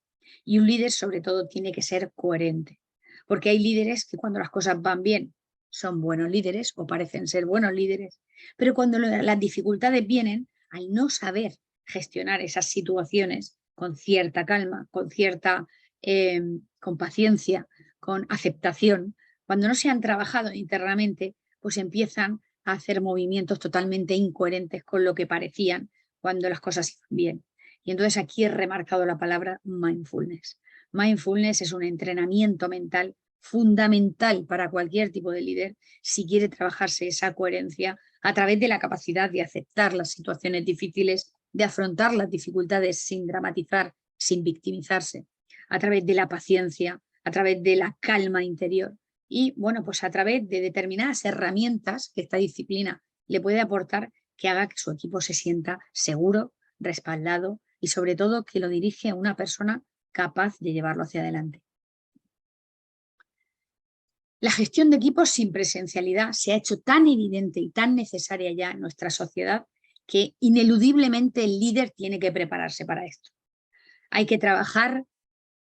Y un líder sobre todo tiene que ser coherente, porque hay líderes que cuando las cosas van bien son buenos líderes o parecen ser buenos líderes, pero cuando las dificultades vienen, al no saber gestionar esas situaciones con cierta calma, con paciencia, con aceptación, cuando no se han trabajado internamente, pues empiezan a hacer movimientos totalmente incoherentes con lo que parecían cuando las cosas iban bien. Y entonces aquí he remarcado la palabra mindfulness. Mindfulness es un entrenamiento mental fundamental para cualquier tipo de líder si quiere trabajarse esa coherencia a través de la capacidad de aceptar las situaciones difíciles, de afrontar las dificultades sin dramatizar, sin victimizarse, a través de la paciencia, a través de la calma interior y, bueno, pues a través de determinadas herramientas que esta disciplina le puede aportar que haga que su equipo se sienta seguro, respaldado y sobre todo que lo dirige a una persona capaz de llevarlo hacia adelante. La gestión de equipos sin presencialidad se ha hecho tan evidente y tan necesaria ya en nuestra sociedad que ineludiblemente el líder tiene que prepararse para esto. Hay que trabajar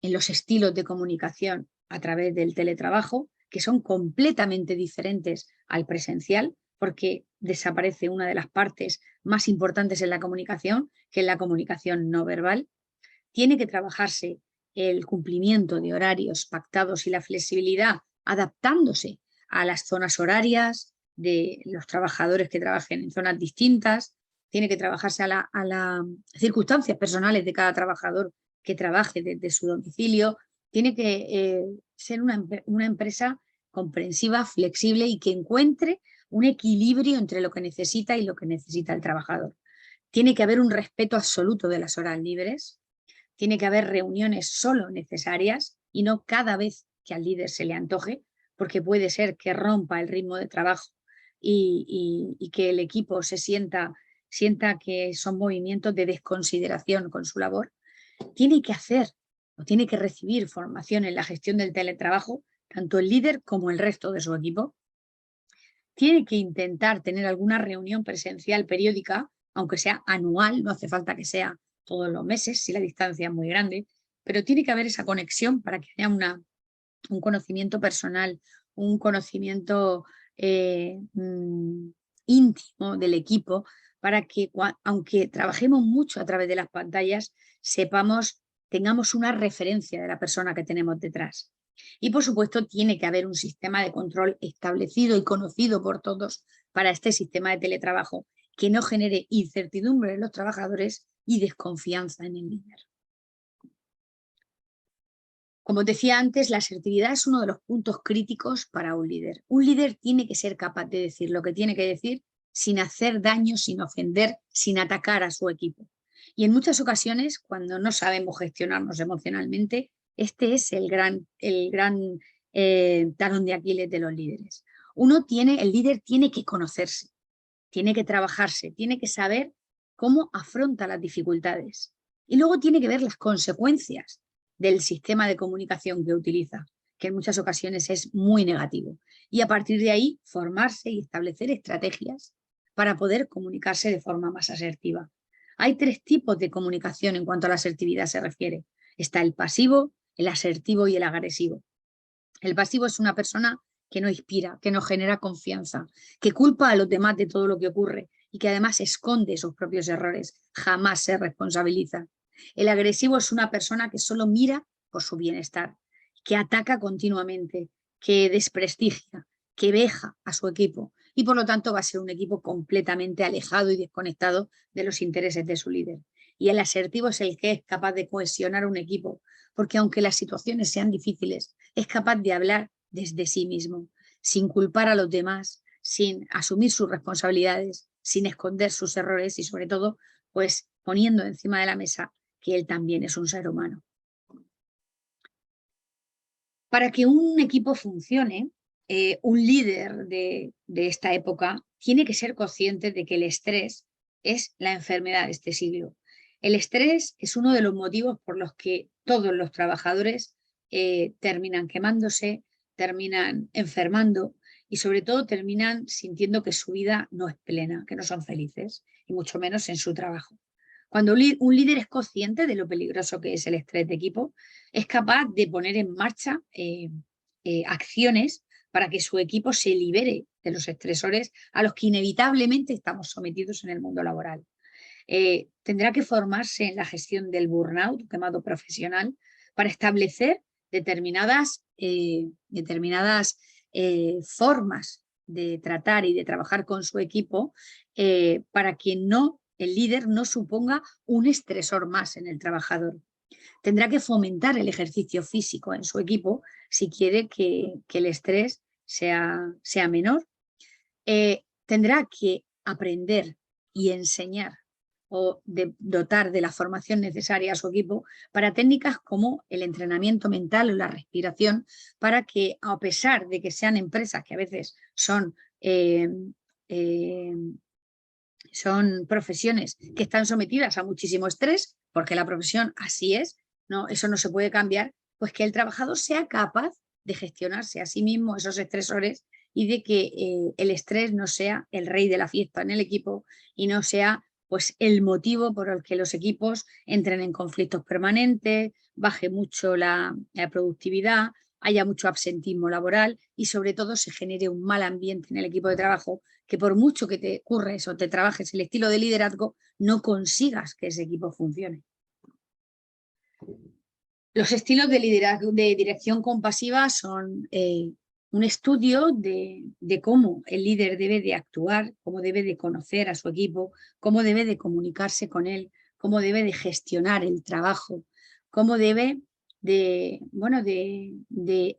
en los estilos de comunicación a través del teletrabajo, que son completamente diferentes al presencial, porque desaparece una de las partes más importantes en la comunicación, que es la comunicación no verbal. Tiene que trabajarse el cumplimiento de horarios pactados y la flexibilidad adaptándose a las zonas horarias de los trabajadores que trabajen en zonas distintas. Tiene que trabajarse a las circunstancias personales de cada trabajador que trabaje desde su domicilio. Tiene que ser una empresa comprensiva, flexible y que encuentre un equilibrio entre lo que necesita y lo que necesita el trabajador. Tiene que haber un respeto absoluto de las horas libres. Tiene que haber reuniones solo necesarias y no cada vez que al líder se le antoje, porque puede ser que rompa el ritmo de trabajo y que el equipo sienta que son movimientos de desconsideración con su labor. Tiene que hacer o tiene que recibir formación en la gestión del teletrabajo, tanto el líder como el resto de su equipo. Tiene que intentar tener alguna reunión presencial periódica, aunque sea anual, no hace falta que sea todos los meses si la distancia es muy grande, pero tiene que haber esa conexión para que haya un conocimiento personal, un conocimiento íntimo del equipo, para que aunque trabajemos mucho a través de las pantallas, tengamos una referencia de la persona que tenemos detrás. Y por supuesto tiene que haber un sistema de control establecido y conocido por todos para este sistema de teletrabajo que no genere incertidumbre en los trabajadores y desconfianza en el líder. Como os decía antes, la asertividad es uno de los puntos críticos para un líder. Un líder tiene que ser capaz de decir lo que tiene que decir sin hacer daño, sin ofender, sin atacar a su equipo. Y en muchas ocasiones, cuando no sabemos gestionarnos emocionalmente, este es el gran talón de Aquiles de los líderes. El líder tiene que conocerse, tiene que trabajarse, tiene que saber cómo afronta las dificultades. Y luego tiene que ver las consecuencias del sistema de comunicación que utiliza, que en muchas ocasiones es muy negativo. Y a partir de ahí, formarse y establecer estrategias para poder comunicarse de forma más asertiva. Hay 3 tipos de comunicación en cuanto a la asertividad se refiere. Está el pasivo, el asertivo y el agresivo. El pasivo es una persona que no inspira, que no genera confianza, que culpa a los demás de todo lo que ocurre y que además esconde sus propios errores, jamás se responsabiliza. El agresivo es una persona que solo mira por su bienestar, que ataca continuamente, que desprestigia, que veja a su equipo y por lo tanto va a ser un equipo completamente alejado y desconectado de los intereses de su líder. Y el asertivo es el que es capaz de cohesionar un equipo, porque aunque las situaciones sean difíciles, es capaz de hablar desde sí mismo, sin culpar a los demás, sin asumir sus responsabilidades, sin esconder sus errores y sobre todo, pues poniendo encima de la mesa que él también es un ser humano. Para que un equipo funcione, un líder de esta época tiene que ser consciente de que el estrés es la enfermedad de este siglo. El estrés es uno de los motivos por los que todos los trabajadores terminan quemándose, terminan enfermando y sobre todo terminan sintiendo que su vida no es plena, que no son felices y mucho menos en su trabajo. Cuando un líder es consciente de lo peligroso que es el estrés de equipo, es capaz de poner en marcha acciones para que su equipo se libere de los estresores a los que inevitablemente estamos sometidos en el mundo laboral. Tendrá que formarse en la gestión del burnout, quemado profesional, para establecer determinadas formas de tratar y de trabajar con su equipo para que el líder no suponga un estresor más en el trabajador. Tendrá que fomentar el ejercicio físico en su equipo si quiere que el estrés sea menor. Tendrá que aprender y enseñar o dotar de la formación necesaria a su equipo para técnicas como el entrenamiento mental o la respiración, para que, a pesar de que sean empresas que a veces son profesiones que están sometidas a muchísimo estrés, porque la profesión así es, ¿no? Eso no se puede cambiar, pues que el trabajador sea capaz de gestionarse a sí mismo esos estresores y de que el estrés no sea el rey de la fiesta en el equipo y no sea pues el motivo por el que los equipos entren en conflictos permanentes, baje mucho la productividad, haya mucho absentismo laboral y sobre todo se genere un mal ambiente en el equipo de trabajo, que por mucho que te curres o te trabajes el estilo de liderazgo, no consigas que ese equipo funcione. Los estilos de liderazgo, de dirección compasiva, son un estudio de cómo el líder debe de actuar, cómo debe de conocer a su equipo, cómo debe de comunicarse con él, cómo debe de gestionar el trabajo, cómo debe de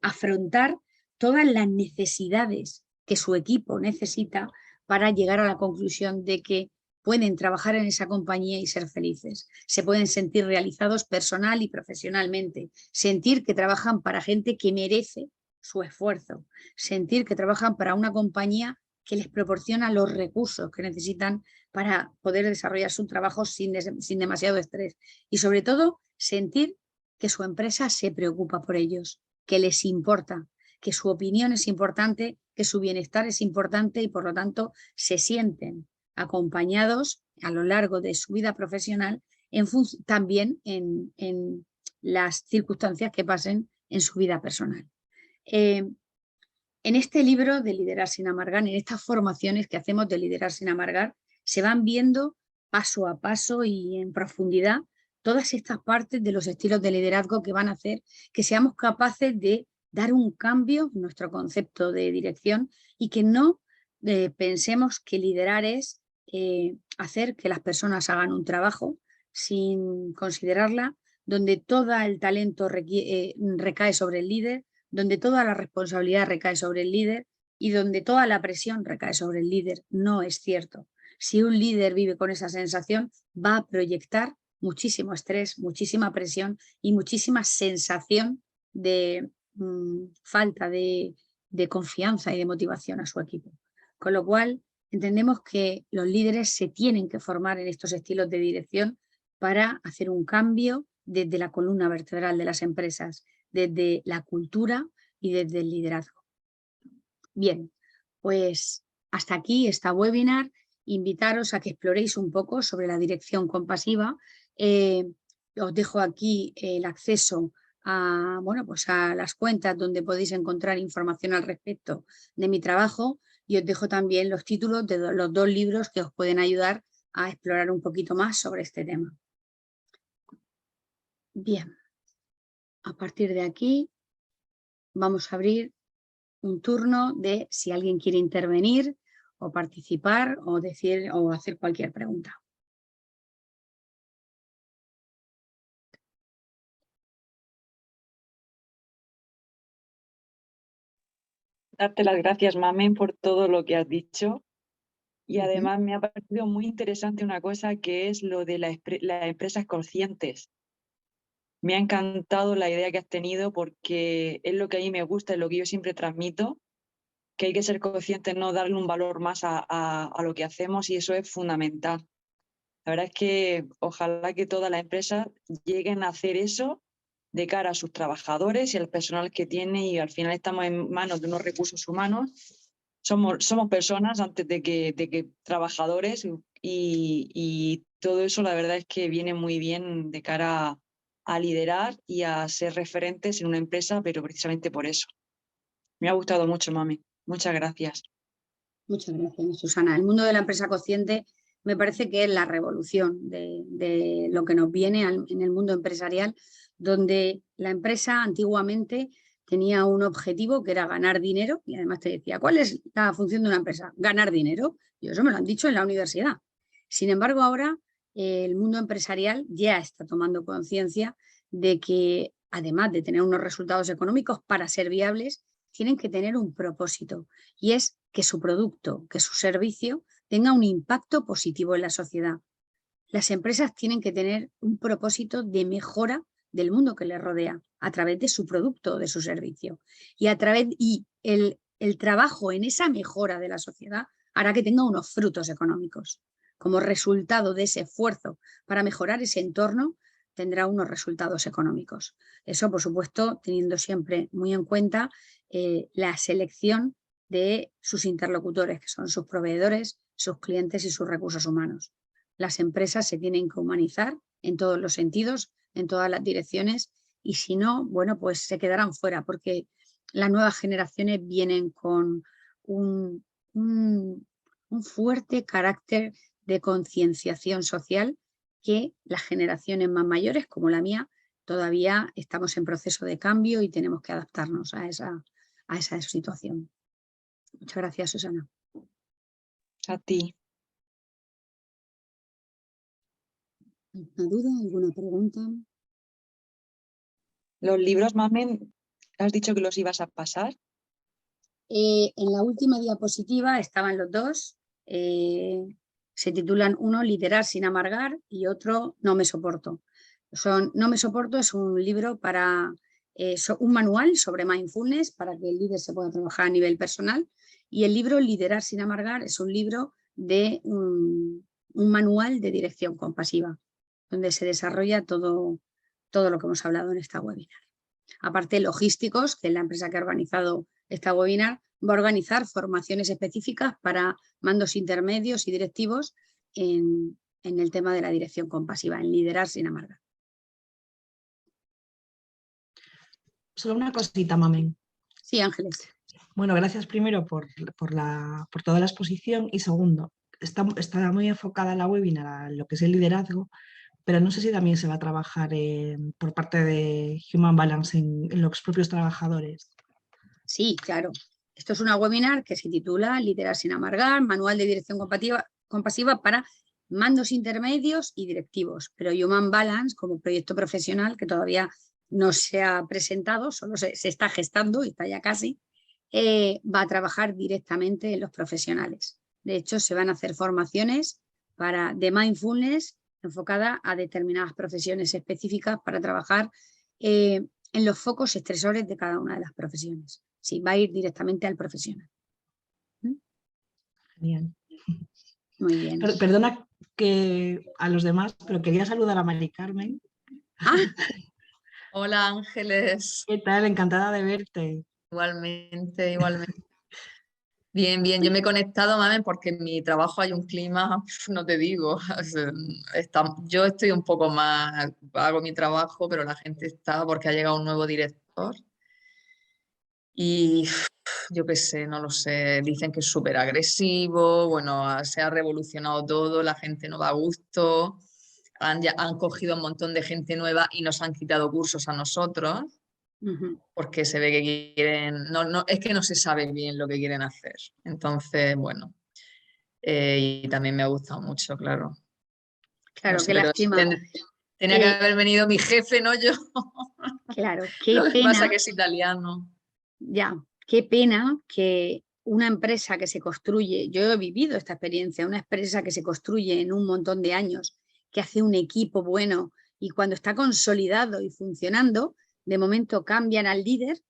afrontar todas las necesidades que su equipo necesita para llegar a la conclusión de que pueden trabajar en esa compañía y ser felices. Se pueden sentir realizados personal y profesionalmente, sentir que trabajan para gente que merece su esfuerzo, sentir que trabajan para una compañía que les proporciona los recursos que necesitan para poder desarrollar su trabajo sin demasiado estrés y sobre todo sentir que su empresa se preocupa por ellos, que les importa, que su opinión es importante, que su bienestar es importante y por lo tanto se sienten acompañados a lo largo de su vida profesional también en las circunstancias que pasen en su vida personal. En este libro de Liderar sin amargar, en estas formaciones que hacemos de Liderar sin amargar, se van viendo paso a paso y en profundidad todas estas partes de los estilos de liderazgo que van a hacer que seamos capaces de dar un cambio en nuestro concepto de dirección y que no pensemos que liderar es hacer que las personas hagan un trabajo sin considerarla, donde todo el talento recae sobre el líder, donde toda la responsabilidad recae sobre el líder y donde toda la presión recae sobre el líder. No es cierto. Si un líder vive con esa sensación, va a proyectar muchísimo estrés, muchísima presión y muchísima sensación de falta de confianza y de motivación a su equipo. Con lo cual, entendemos que los líderes se tienen que formar en estos estilos de dirección para hacer un cambio desde la columna vertebral de las empresas, desde la cultura y desde el liderazgo. Bien, pues hasta aquí esta webinar. Invitaros a que exploréis un poco sobre la dirección compasiva. Os dejo aquí el acceso a, pues a las cuentas donde podéis encontrar información al respecto de mi trabajo y os dejo también los títulos de los 2 libros que os pueden ayudar a explorar un poquito más sobre este tema. Bien, a partir de aquí vamos a abrir un turno de si alguien quiere intervenir o participar o decir o hacer cualquier pregunta. Darte las gracias, Mamen, por todo lo que has dicho. Y además me ha parecido muy interesante una cosa que es lo de las empresas conscientes. Me ha encantado la idea que has tenido porque es lo que a mí me gusta, es lo que yo siempre transmito, que hay que ser conscientes, no darle un valor más a lo que hacemos y eso es fundamental. La verdad es que ojalá que todas las empresas lleguen a hacer eso de cara a sus trabajadores y al personal que tiene y al final estamos en manos de unos recursos humanos. Somos personas antes de que trabajadores y todo eso la verdad es que viene muy bien de cara a liderar y a ser referentes en una empresa, pero precisamente por eso. Me ha gustado mucho, mami. Muchas gracias. Muchas gracias, Susana. El mundo de la empresa consciente me parece que es la revolución de lo que nos viene en el mundo empresarial, donde la empresa antiguamente tenía un objetivo que era ganar dinero y además te decía, ¿cuál es la función de una empresa? Ganar dinero. Y eso me lo han dicho en la universidad. Sin embargo, ahora el mundo empresarial ya está tomando conciencia de que, además de tener unos resultados económicos para ser viables, tienen que tener un propósito y es que su producto, que su servicio tenga un impacto positivo en la sociedad. Las empresas tienen que tener un propósito de mejora del mundo que les rodea a través de su producto o de su servicio. Y el trabajo en esa mejora de la sociedad hará que tenga unos frutos económicos. Como resultado de ese esfuerzo para mejorar ese entorno, tendrá unos resultados económicos. Eso, por supuesto, teniendo siempre muy en cuenta la selección de sus interlocutores, que son sus proveedores, sus clientes y sus recursos humanos. Las empresas se tienen que humanizar en todos los sentidos, en todas las direcciones, y si no, bueno, pues se quedarán fuera, porque las nuevas generaciones vienen con un fuerte carácter de concienciación social que las generaciones más mayores, como la mía, todavía estamos en proceso de cambio y tenemos que adaptarnos a esa situación. Muchas gracias, Susana. A ti. ¿Alguna duda? ¿Alguna pregunta? Los libros, mami, has dicho que los ibas a pasar. En la última diapositiva estaban los dos. Se titulan uno Liderar sin amargar y otro No me soporto. No me soporto es un libro para un manual sobre mindfulness para que el líder se pueda trabajar a nivel personal, y el libro Liderar sin amargar es un libro de un manual de dirección compasiva donde se desarrolla todo lo que hemos hablado en esta webinar. Aparte, Logísticos, que es la empresa que ha organizado esta webinar, va a organizar formaciones específicas para mandos intermedios y directivos en el tema de la dirección compasiva, en liderar sin amargar. Solo una cosita, Mamen. Sí, Ángeles. Bueno, gracias primero por toda la exposición y segundo, está muy enfocada la webinar a lo que es el liderazgo, pero no sé si también se va a trabajar por parte de Human Balance en los propios trabajadores. Sí, claro. Esto es una webinar que se titula Liderar sin amargar, manual de dirección compasiva para mandos intermedios y directivos. Pero Human Balance, como proyecto profesional que todavía no se ha presentado, solo se está gestando y está ya casi, va a trabajar directamente en los profesionales. De hecho, se van a hacer formaciones de mindfulness enfocada a determinadas profesiones específicas para trabajar en los focos estresores de cada una de las profesiones. Sí, va a ir directamente al profesional. Genial. Muy bien. Perdona que a los demás, pero quería saludar a Mari Carmen. Ah. Hola, Ángeles. ¿Qué tal? Encantada de verte. Igualmente, igualmente. Bien, bien. Yo me he conectado, Mamen, porque en mi trabajo hay un clima, no te digo. Yo estoy un poco más, hago mi trabajo, pero la gente está porque ha llegado un nuevo director. Y yo qué sé, no lo sé. Dicen que es súper agresivo. Bueno, se ha revolucionado todo, la gente no va a gusto. Han cogido un montón de gente nueva y nos han quitado cursos a nosotros. Porque se ve que quieren, es que no se sabe bien lo que quieren hacer. Entonces, bueno, y también me ha gustado mucho, claro. Claro, no sé, qué pero lástima. Tenía que haber venido mi jefe, no yo. Claro, qué Lo que pena. pasa que es italiano. Ya, qué pena que una empresa que se construye, yo he vivido esta experiencia, una empresa que se construye en un montón de años, que hace un equipo bueno y cuando está consolidado y funcionando, de momento cambian al líder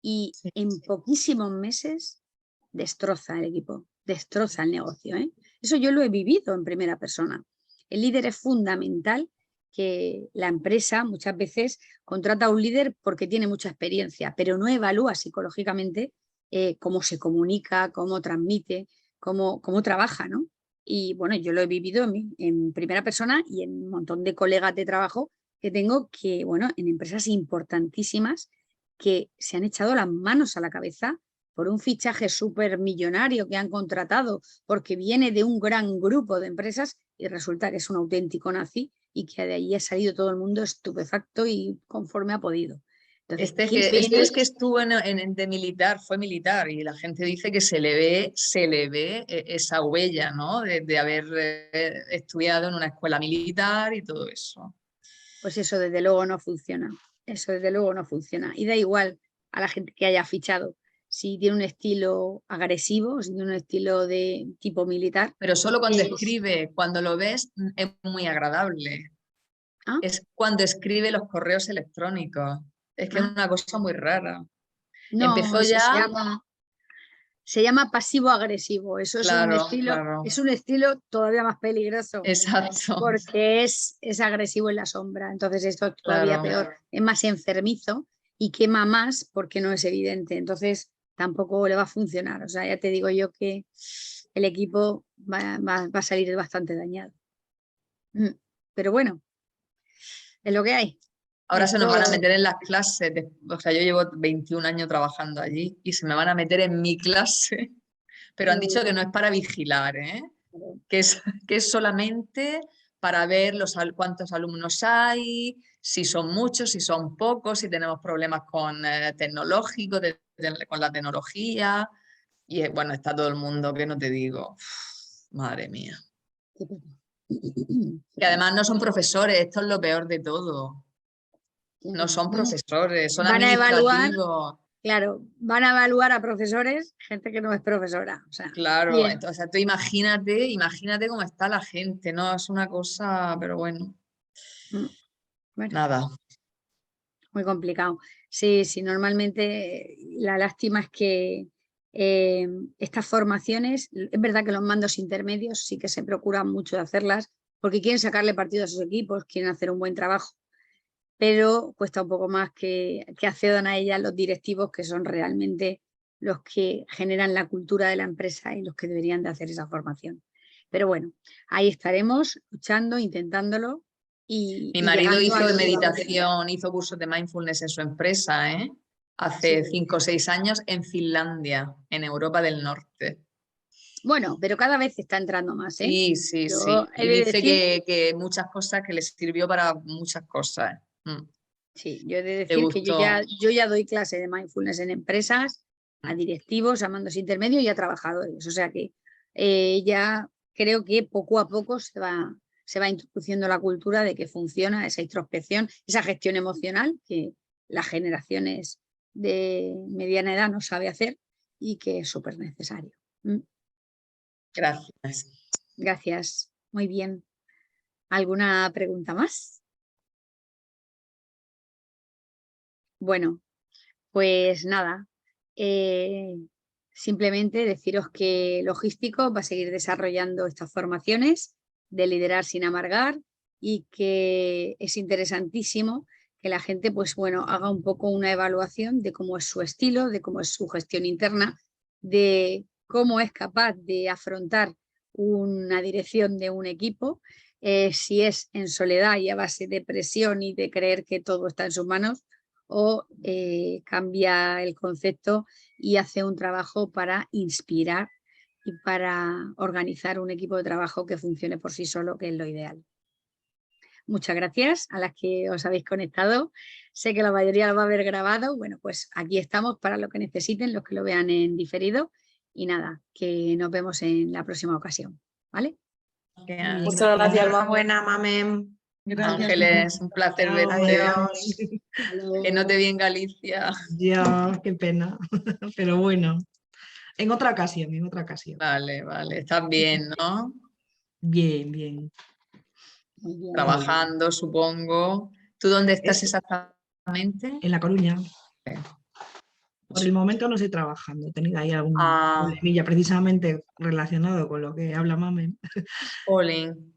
y en poquísimos meses destroza el equipo, destroza el negocio. Eso yo lo he vivido en primera persona. El líder es fundamental, que la empresa muchas veces contrata a un líder porque tiene mucha experiencia, pero no evalúa psicológicamente cómo se comunica, cómo transmite, cómo trabaja, ¿no? Y bueno, yo lo he vivido en primera persona y en un montón de colegas de trabajo que tengo que, bueno, en empresas importantísimas que se han echado las manos a la cabeza por un fichaje súper millonario que han contratado porque viene de un gran grupo de empresas y resulta que es un auténtico nazi y que de ahí ha salido todo el mundo estupefacto y conforme ha podido. Entonces, Este es que estuvo de militar, fue militar, y la gente dice que se le ve esa huella, ¿no? De haber estudiado en una escuela militar y todo eso. Pues eso desde luego no funciona. Eso desde luego no funciona. Y da igual a la gente que haya fichado si tiene un estilo agresivo, si tiene un estilo de tipo militar. Pero solo cuando escribe, cuando lo ves, es muy agradable. ¿Ah? Es cuando escribe los correos electrónicos. Es que es una cosa muy rara. No, Empezó ya. Se llama pasivo-agresivo. Eso Claro, es un estilo todavía más peligroso. Exacto. Porque es agresivo en la sombra. Entonces esto es todavía peor. Es más enfermizo y quema más porque no es evidente. Entonces tampoco le va a funcionar. O sea, ya te digo yo que el equipo va a salir bastante dañado. Pero bueno, es lo que hay. Ahora se nos van a meter en las clases. O sea, yo llevo 21 años trabajando allí y se me van a meter en mi clase. Pero han dicho que no es para vigilar, ¿eh? Que es solamente para ver cuántos alumnos hay, si son muchos, si son pocos, si tenemos problemas con tecnológicos, con la tecnología. Y bueno, está todo el mundo, que no te digo. Uf, madre mía. Que además no son profesores, esto es lo peor de todo. No son profesores, son administrativos. Claro, van a evaluar a profesores, gente que no es profesora. O sea, claro, entonces tú imagínate cómo está la gente, ¿no? Es una cosa, pero bueno. Nada. Muy complicado. Sí, normalmente la lástima es que estas formaciones, es verdad que los mandos intermedios sí que se procuran mucho de hacerlas porque quieren sacarle partido a sus equipos, quieren hacer un buen trabajo, pero cuesta un poco más que accedan a ellas los directivos, que son realmente los que generan la cultura de la empresa y los que deberían de hacer esa formación. Pero bueno, ahí estaremos luchando, intentándolo. Mi marido hizo meditación, hizo cursos de mindfulness en su empresa, ¿eh? Hace 5 o 6 años en Finlandia, en Europa del Norte. Bueno, pero cada vez está entrando más, ¿eh? Sí. Y dice que muchas cosas, que les sirvió para muchas cosas. Sí, yo he de decir que yo ya doy clase de mindfulness en empresas, a directivos, a mandos intermedios y a trabajadores. O sea que ya creo que poco a poco se va introduciendo la cultura de que funciona esa introspección, esa gestión emocional que las generaciones de mediana edad no sabe hacer y que es súper necesario. Gracias. Gracias. Muy bien. ¿Alguna pregunta más? Bueno, pues nada. Simplemente deciros que Logístico va a seguir desarrollando estas formaciones de liderar sin amargar y que es interesantísimo que la gente pues bueno haga un poco una evaluación de cómo es su estilo, de cómo es su gestión interna, de cómo es capaz de afrontar una dirección de un equipo, si es en soledad y a base de presión y de creer que todo está en sus manos, o cambia el concepto y hace un trabajo para inspirar y para organizar un equipo de trabajo que funcione por sí solo, que es lo ideal. Muchas gracias a las que os habéis conectado. Sé que la mayoría lo va a haber grabado. Bueno, pues aquí estamos para lo que necesiten, los que lo vean en diferido. Y nada, que nos vemos en la próxima ocasión. ¿Vale? Muchas gracias, más buena, Mamen. Gracias. Ángeles, un placer verte. Adiós. Que no te vi en Galicia. Ya, qué pena. Pero bueno, en otra ocasión. Vale, estás bien, ¿no? Bien. Trabajando, supongo. ¿Tú dónde estás exactamente? En La Coruña. Por el momento no estoy trabajando, he tenido ahí alguna problemilla precisamente relacionado con lo que habla Mamen. Olin.